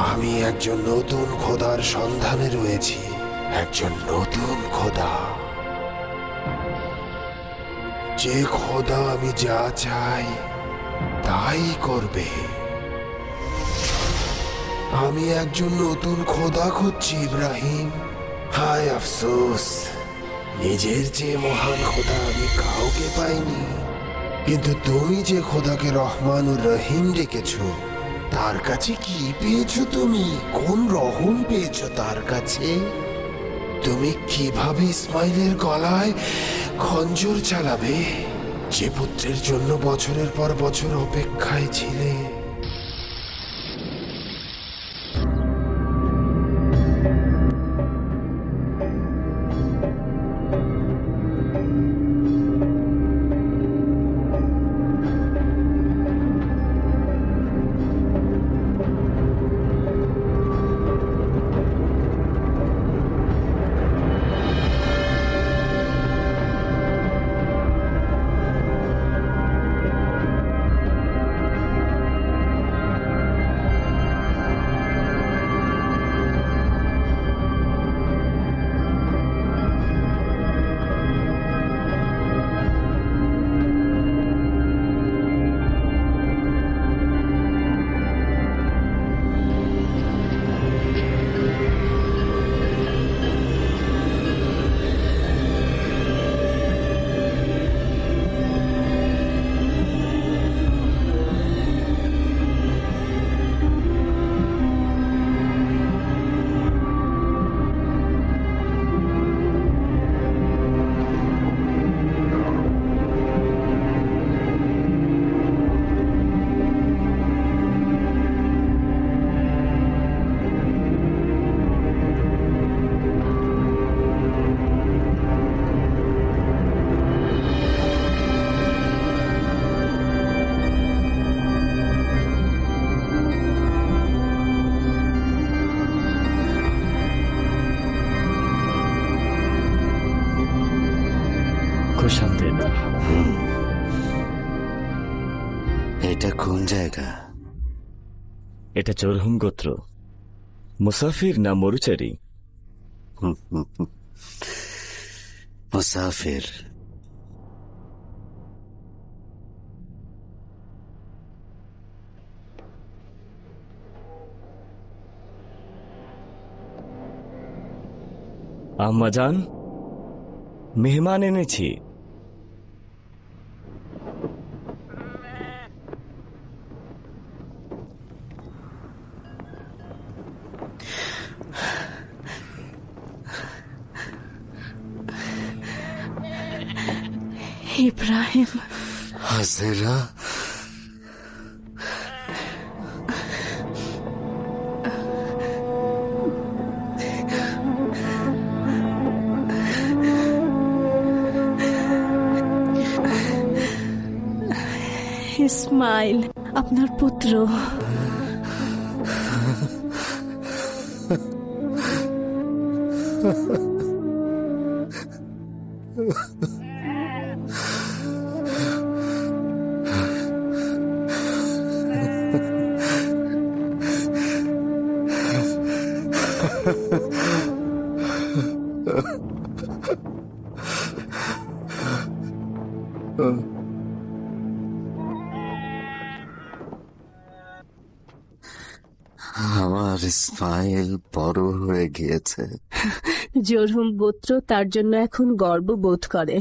আমি একজন নতুন খোদার সন্ধানে রয়েছি, একজন নতুন খোদা। যে খোদা আমি যা চাই তাই করবে। আমি একজন নতুন খোদা খুঁজছি ইব্রাহিম। হায় আফসোস, নিজের চেয়ে মহান খোদা আমি কাউকে পাইনি। কিন্তু তুমি যে খোদাকে রহমানুর রহিম ডেকেছো, তার কাছে কি পেয়েছো? তুমি কোন রহম পেয়েছো তার কাছে? তুমি কিভাবে ইসমাইলের গলায় খঞ্জর চালাবে, যে পুত্রের জন্য বছরের পর বছর অপেক্ষায় ছিলে? এটা কোন জায়গা? এটা চরহুম গোত্র। মুসাফির না মরুচারি? মুসাফির। আম্মাজান, মেহমান এনেছি। ইব্রাহিম। হাজেরা, ইসমাইল আপনার পুত্র। আমার ইসমাইল বড় হয়ে গিয়েছে। জরহুম গোত্র তার জন্য এখন গর্ব বোধ করে।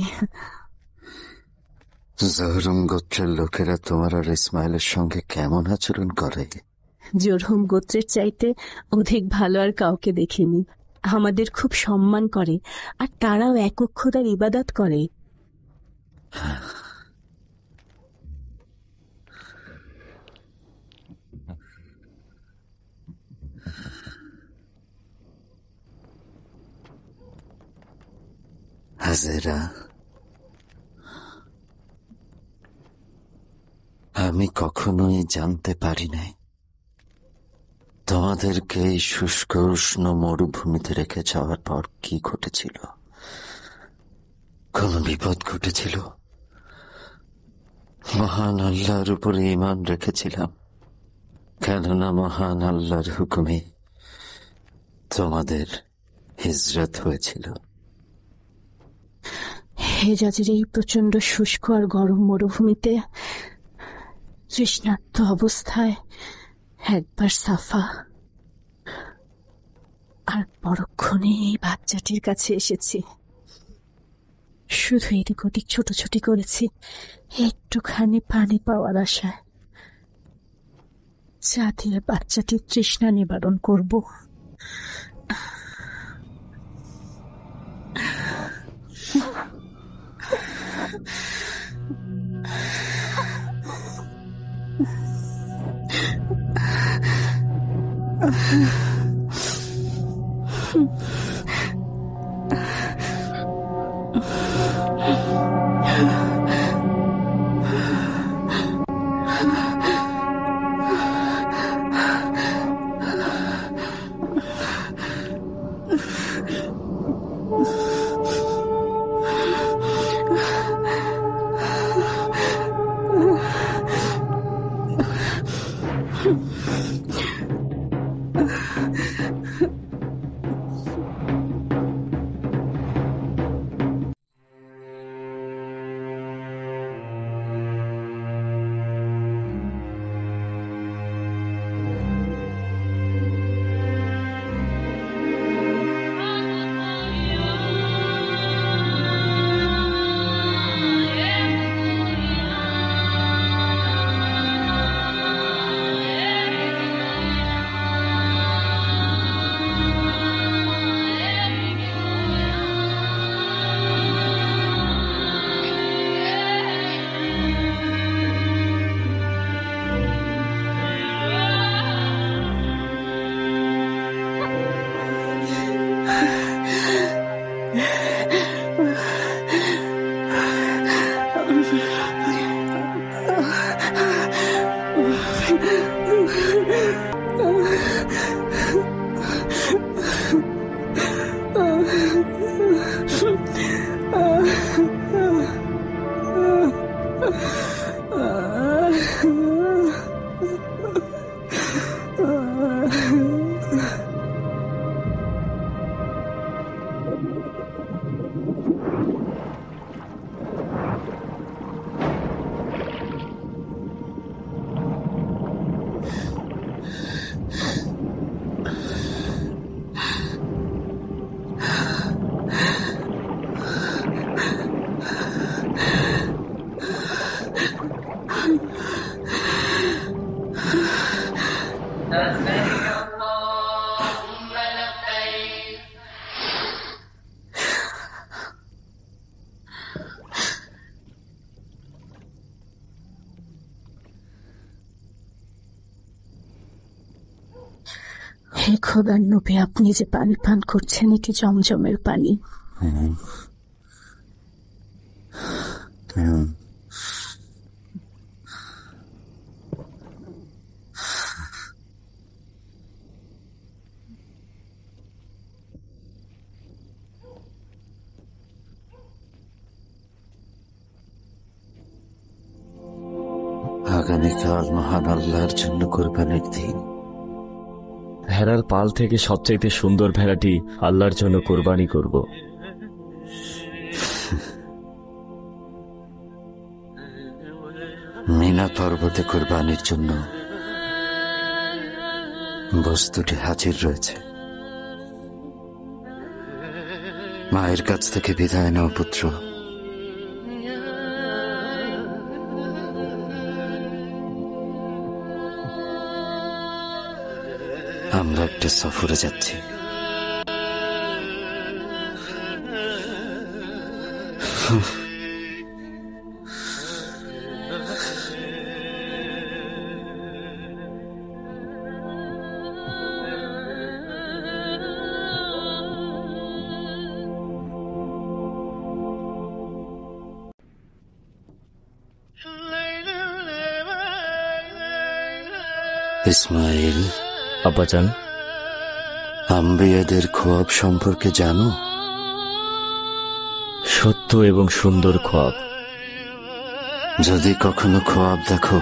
জহরুম গোত্রের লোকেরা তোমার আর ইসমাইলের সঙ্গে কেমন আচরণ করে? জরহুম গোত্রের চাইতে অধিক ভালো আর কাউকে দেখিনি। আমাদের খুব সম্মান করে, আর তারাও একক খোদার ইবাদত করে। হাজেরা, আমি কখনোই জানতে পারি নাই তোমাদেরকে এই শুষ্ক উষ্ণ মরুভূমিতে রেখে যাওয়ার পর কি ঘটেছিল। কোন বিপদ ঘটেছিল? মহান আল্লাহর উপরে ঈমান রেখেছিলাম, কেননা মহান আল্লাহর হুকুমে তোমাদের হিজরত হয়েছিল। হেজাজের এই প্রচন্ড শুষ্ক আর গরম মরুভূমিতে তৃষ্ণার্ত অবস্থায় একবার সাফা আর পরক্ষণে এই বাচ্চাটির কাছে এসেছি। শুধু এদিক ওদিক ছোটাছুটি করেছি একটুখানি পানি পাওয়ার আশায়, যা দিয়ে বাচ্চাটির তৃষ্ণা নিবারণ করব। হে খোদার নবী, আপনি যে পানি পান করছেন এটি জমজমের পানি। আগামীকাল মহান আল্লাহর জন্য কোরবানির দিন। ভেড়ার পাল থেকে সবচাইতে সুন্দর ভেড়াটি আল্লাহর জন্য কোরবানি করব। মিনা পর্বতে কোরবানির জন্য বস্তুটি হাজির রয়েছে। মায়ের কাছ থেকে বিদায় নাও পুত্র। আমরা একটা সফরে যাচ্ছি। ইসমাইল, আব্বাজান, আম্বিয়াদের খোয়াব সম্পর্কে জানো? সত্য এবং সুন্দর খোয়াব। যদি কখনো খোয়াব দেখো,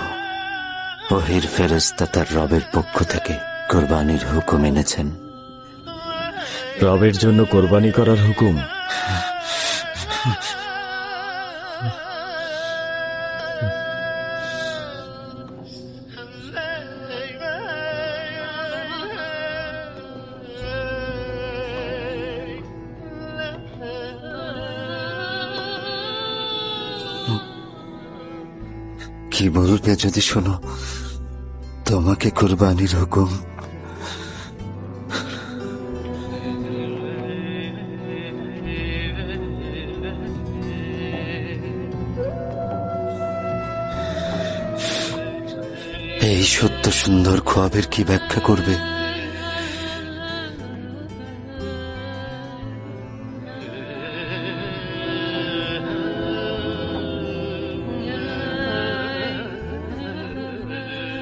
ওহির ফেরেশতা তার রবের পক্ষ থেকে কোরবানির হুকুম এনেছেন। রবের জন্য কোরবানি করার হুকুম? কি বলবে যদি শোনো তোমাকে কোরবানির হুকুম? এই সত্য সুন্দর খোয়াবের কি ব্যাখ্যা করবে?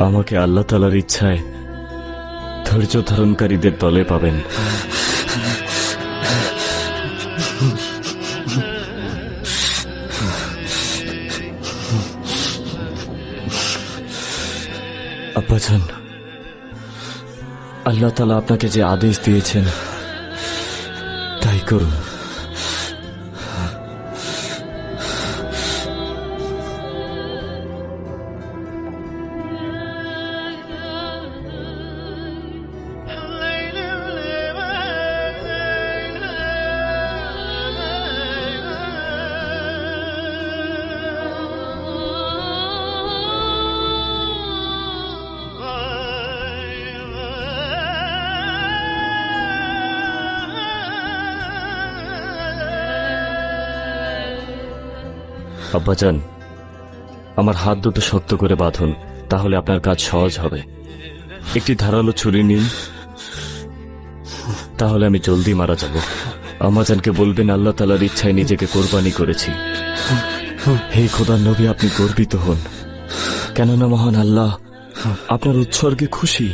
আমাকে আল্লাহ তাআলার ইচ্ছায় ধৈর্য ধারণকারীদের দলে পাবেন। আব্বাজান, আল্লাহ তাআলা আপনাকে যে আদেশ দিয়েছেন তাই করুন। আব্বাজান, আমার হাত দুটো শক্ত করে বাঁধুন, তাহলে আপনার কাজ সহজ হবে। একটি ধারালো ছুরি নিন, তাহলে আমি জলদি মারা যাব। আম্মাজানকে বলবেন আল্লাহ তাআলার ইচ্ছায় নিজেকে কোরবানি করেছি। হে খোদার নবী, আপনি গর্বিত হন, কেননা মহান আল্লাহ আপনার উৎসর্গে খুশি।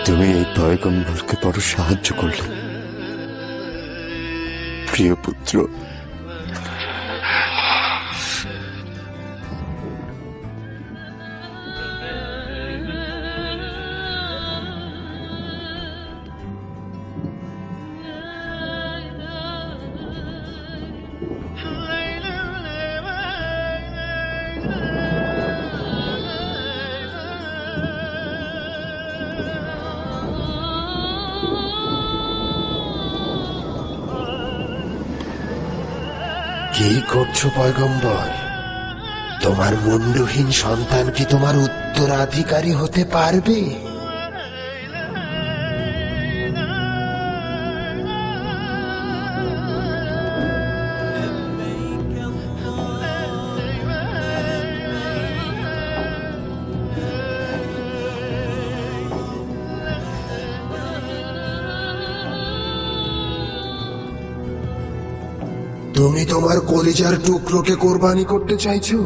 তুমি এই পয়গম্বরকে বড় সাহায্য করলে প্রিয় পুত্র। কি করছো পয়গম্বর? তোমার মুন্ডহীন সন্তান কি তোমার উত্তরাধিকারী হতে পারবে? তুমি তোমার কলিজার টুকরোকে কোরবানি করতে চাইছো?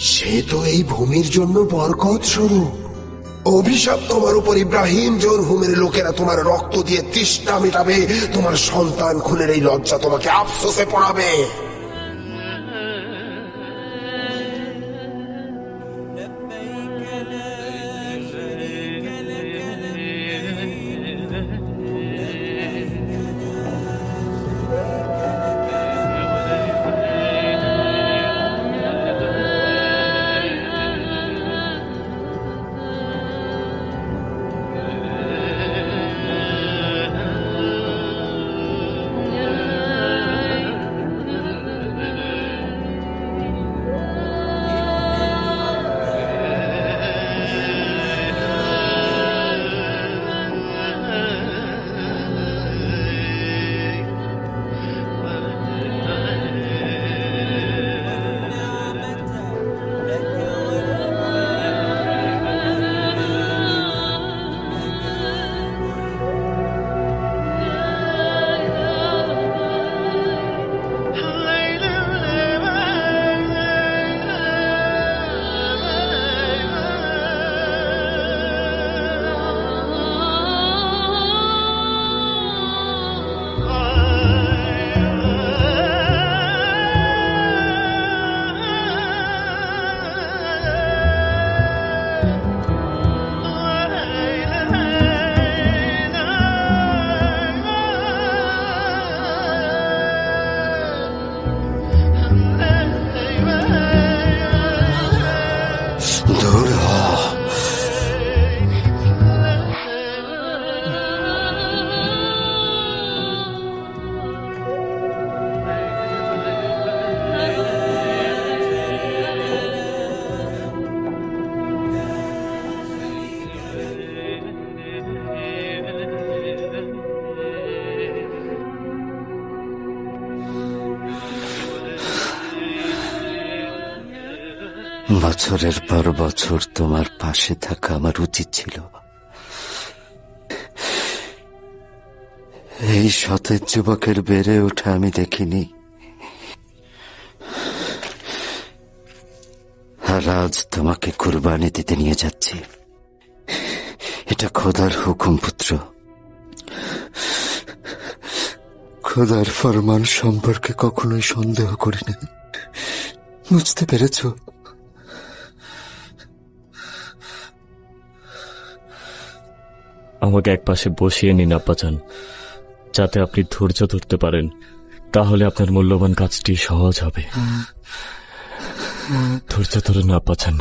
সে তো এই ভূমির জন্য বরকত স্বরূপ। অভিশাপ তোমার উপর ইব্রাহিম, জরহুমের লোকেরা তোমার রক্ত দিয়ে তৃষ্ণা মেটাবে। তোমার সন্তান খুনের এই লজ্জা তোমাকে আফসোসে পড়াবে। বছরের পর বছর তোমার পাশে থাকা আমার উচিত ছিল। এই সতেজ যুবকের বেড়ে ওঠা আমি দেখিনি, আর আজ তোমাকে কুরবানি দিতে নিয়ে যাচ্ছি। এটা খোদার হুকুম পুত্র। খোদার ফরমান সম্পর্কে কখনোই সন্দেহ করি না। বুঝতে পেরেছ? আমাকে একপাশে বসিয়ে নিন আব্বাজান, যাতে আপনি ধৈর্য ধরতে পারেন। তাহলে আপনার মূল্যবান কাজটি সহজ হবে। ধৈর্য ধরুন আব্বাজান।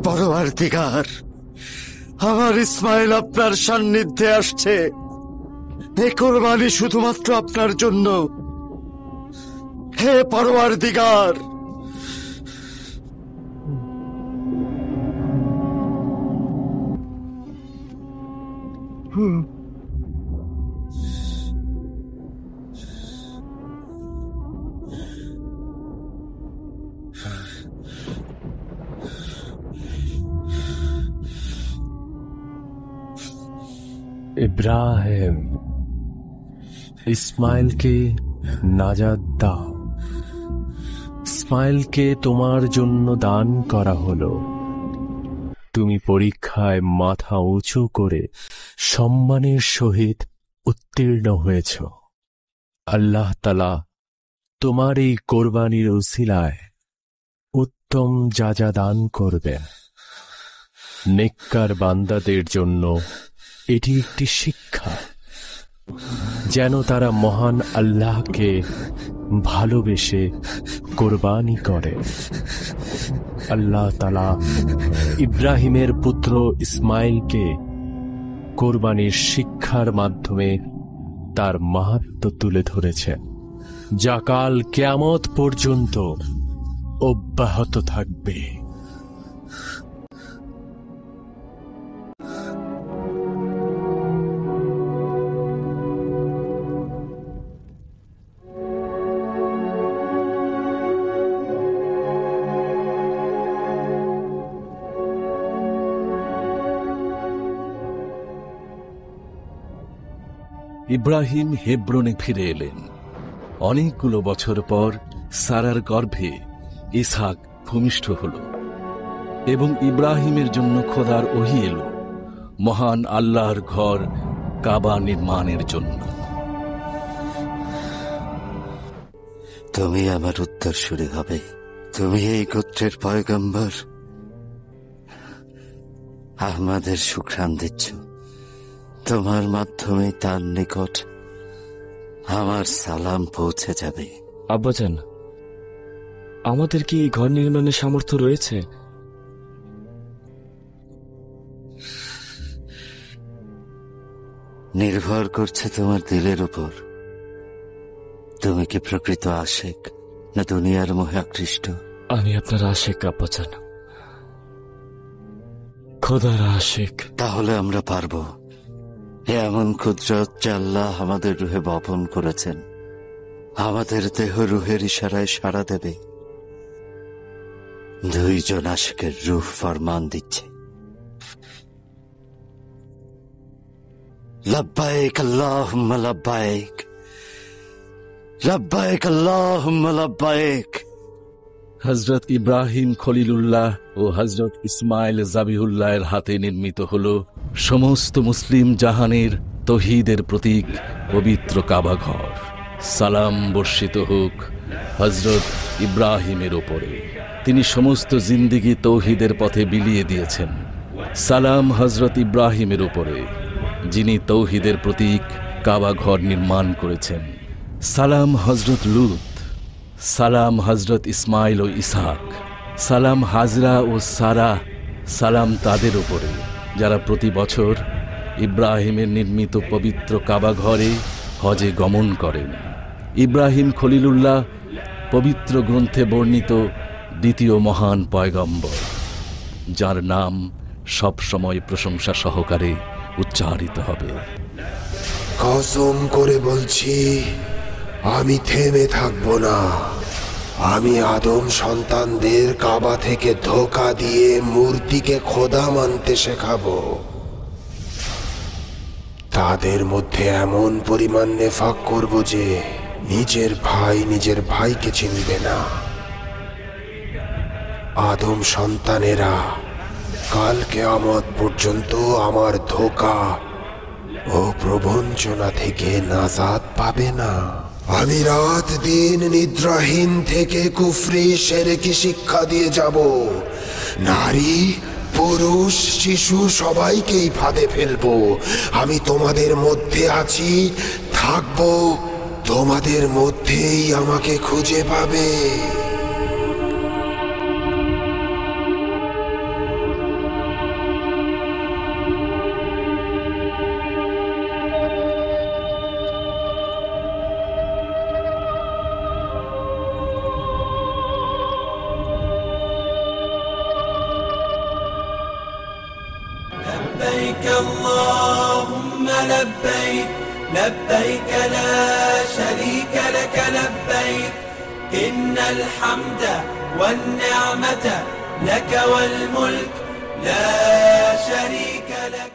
পরওয়ারদিগার, আমার ইসমাইল আপনার সান্নিধ্যে আসছে। এ কোরবানি শুধুমাত্র আপনার জন্য। হে পরওয়ারদিগার, ইব্রাহিম, ইসমাইলকে নাজাত দাও। ইসমাইলকে তোমার জন্য দান করা হলো। তুমি পরীক্ষায় মাথা উঁচু করে সম্মানের সহিত উত্তীর্ণ হয়েছ। আল্লাহ তাআলা তোমার এই কোরবানির উসিলায় উত্তম যা দান করবেন। নেককার বান্দাদের জন্য এটি একটি শিক্ষা, যেন তারা মহান আল্লাহকে ভালোবেসে কোরবানি করে। আল্লাহ তাআলা ইব্রাহিমের পুত্র ইসমাইলকে কোরবানির শিক্ষার মাধ্যমে তার মাহাত্ম্য তুলে ধরেছেন, যা কাল কিয়ামত পর্যন্ত অব্যাহত থাকবে। ইব্রাহিম হেব্রনে ফিরে এলেন। অনেকগুলো বছর পর সারার গর্ভে ইসহাক ভূমিষ্ঠ হল এবং ইব্রাহিমের জন্য খোদার ওহী এলো মহান আল্লাহর ঘর কাবা নির্মাণের জন্য। তুমি আমার উত্তরসূরি হবে, তুমি এই গোত্রের পয়গম্বর। আহমদের সুঘ্রাণ দিচ্ছ, তোমার মাধ্যমে তার নিকট আমার সালাম পৌঁছে যাবে। আব্বাজান, আমাদের কি এই ঘর নির্মাণের সামর্থ্য রয়েছে? নির্ভর করছে তোমার দিলের উপর। তুমি কি প্রকৃত আশেক না দুনিয়ার মোহে আকৃষ্ট? আমি আপনার আশেক আব্বাজান, খোদার আশেক। তাহলে আমরা পারবো। এমন কুদরত যা আল্লাহ আমাদের রুহে বপন করেছেন, আমাদের দেহ রুহের ইশারায় সাড়া দেবে। দুইজন আশিকের রূহ ফরমান দিচ্ছে, লব্বাইক আল্লাহুম্মা লব্বাইক, লব্বাইক আল্লাহুম্মা লব্বাইক। হযরত ইব্রাহিম খলিলুল্লাহ ও হযরত ইসমাইল জাবিহুল্লাহের হাতে নির্মিত হল সমস্ত মুসলিম জাহানের তৌহিদের প্রতীক পবিত্র কাবা ঘর। সালাম বর্ষিত হোক হযরত ইব্রাহিমের ওপরে, তিনি সমস্ত জিন্দেগি তৌহিদের পথে বিলিয়ে দিয়েছেন। সালাম হযরত ইব্রাহিমের উপরে, যিনি তৌহিদের প্রতীক কাবা ঘর নির্মাণ করেছেন। সালাম হযরত লূত, সালাম হযরত ইসমাইল ও ইসহাক, সালাম হাজরা ও সারা, সালাম তাদের উপরে যারা প্রতি বছর ইব্রাহিমের নির্মিত পবিত্র কাবা ঘরে হজে গমন করেন। ইব্রাহিম খলিলুল্লাহ পবিত্র গ্রন্থে বর্ণিত দ্বিতীয় মহান পয়গম্বর, যার নাম সব সময় প্রশংসা সহকারে উচ্চারিত হবে। কসম করে বলছি, আমি থেমে থাকব না। আমি আদম সন্তানদের কাবা থেকে ধোঁকা দিয়ে মূর্তিকে খোদা মানতে শেখাবো। তাদের মধ্যে এমন পরিমাণ নেফাক করব যে নিজের ভাই নিজের ভাইকে চিনবে না। আদম সন্তানেরা কাল কিয়ামত পর্যন্ত আমার ধোঁকা ও প্রবঞ্চনা থেকে নাজাত পাবে না। আমি রাত দিন নিদ্রাহীন থেকে কুফরি শিরকি শিক্ষা দিয়ে যাব। নারী পুরুষ শিশু সবাইকেই ফাঁদে ফেলবো। আমি তোমাদের মধ্যে আছি, থাকবো, তোমাদের মধ্যেই আমাকে খুঁজে পাবে। لبيك اللهم لبيك لبيك لا شريك لك لبيك إن الحمد والنعمة لك والملك لا شريك لك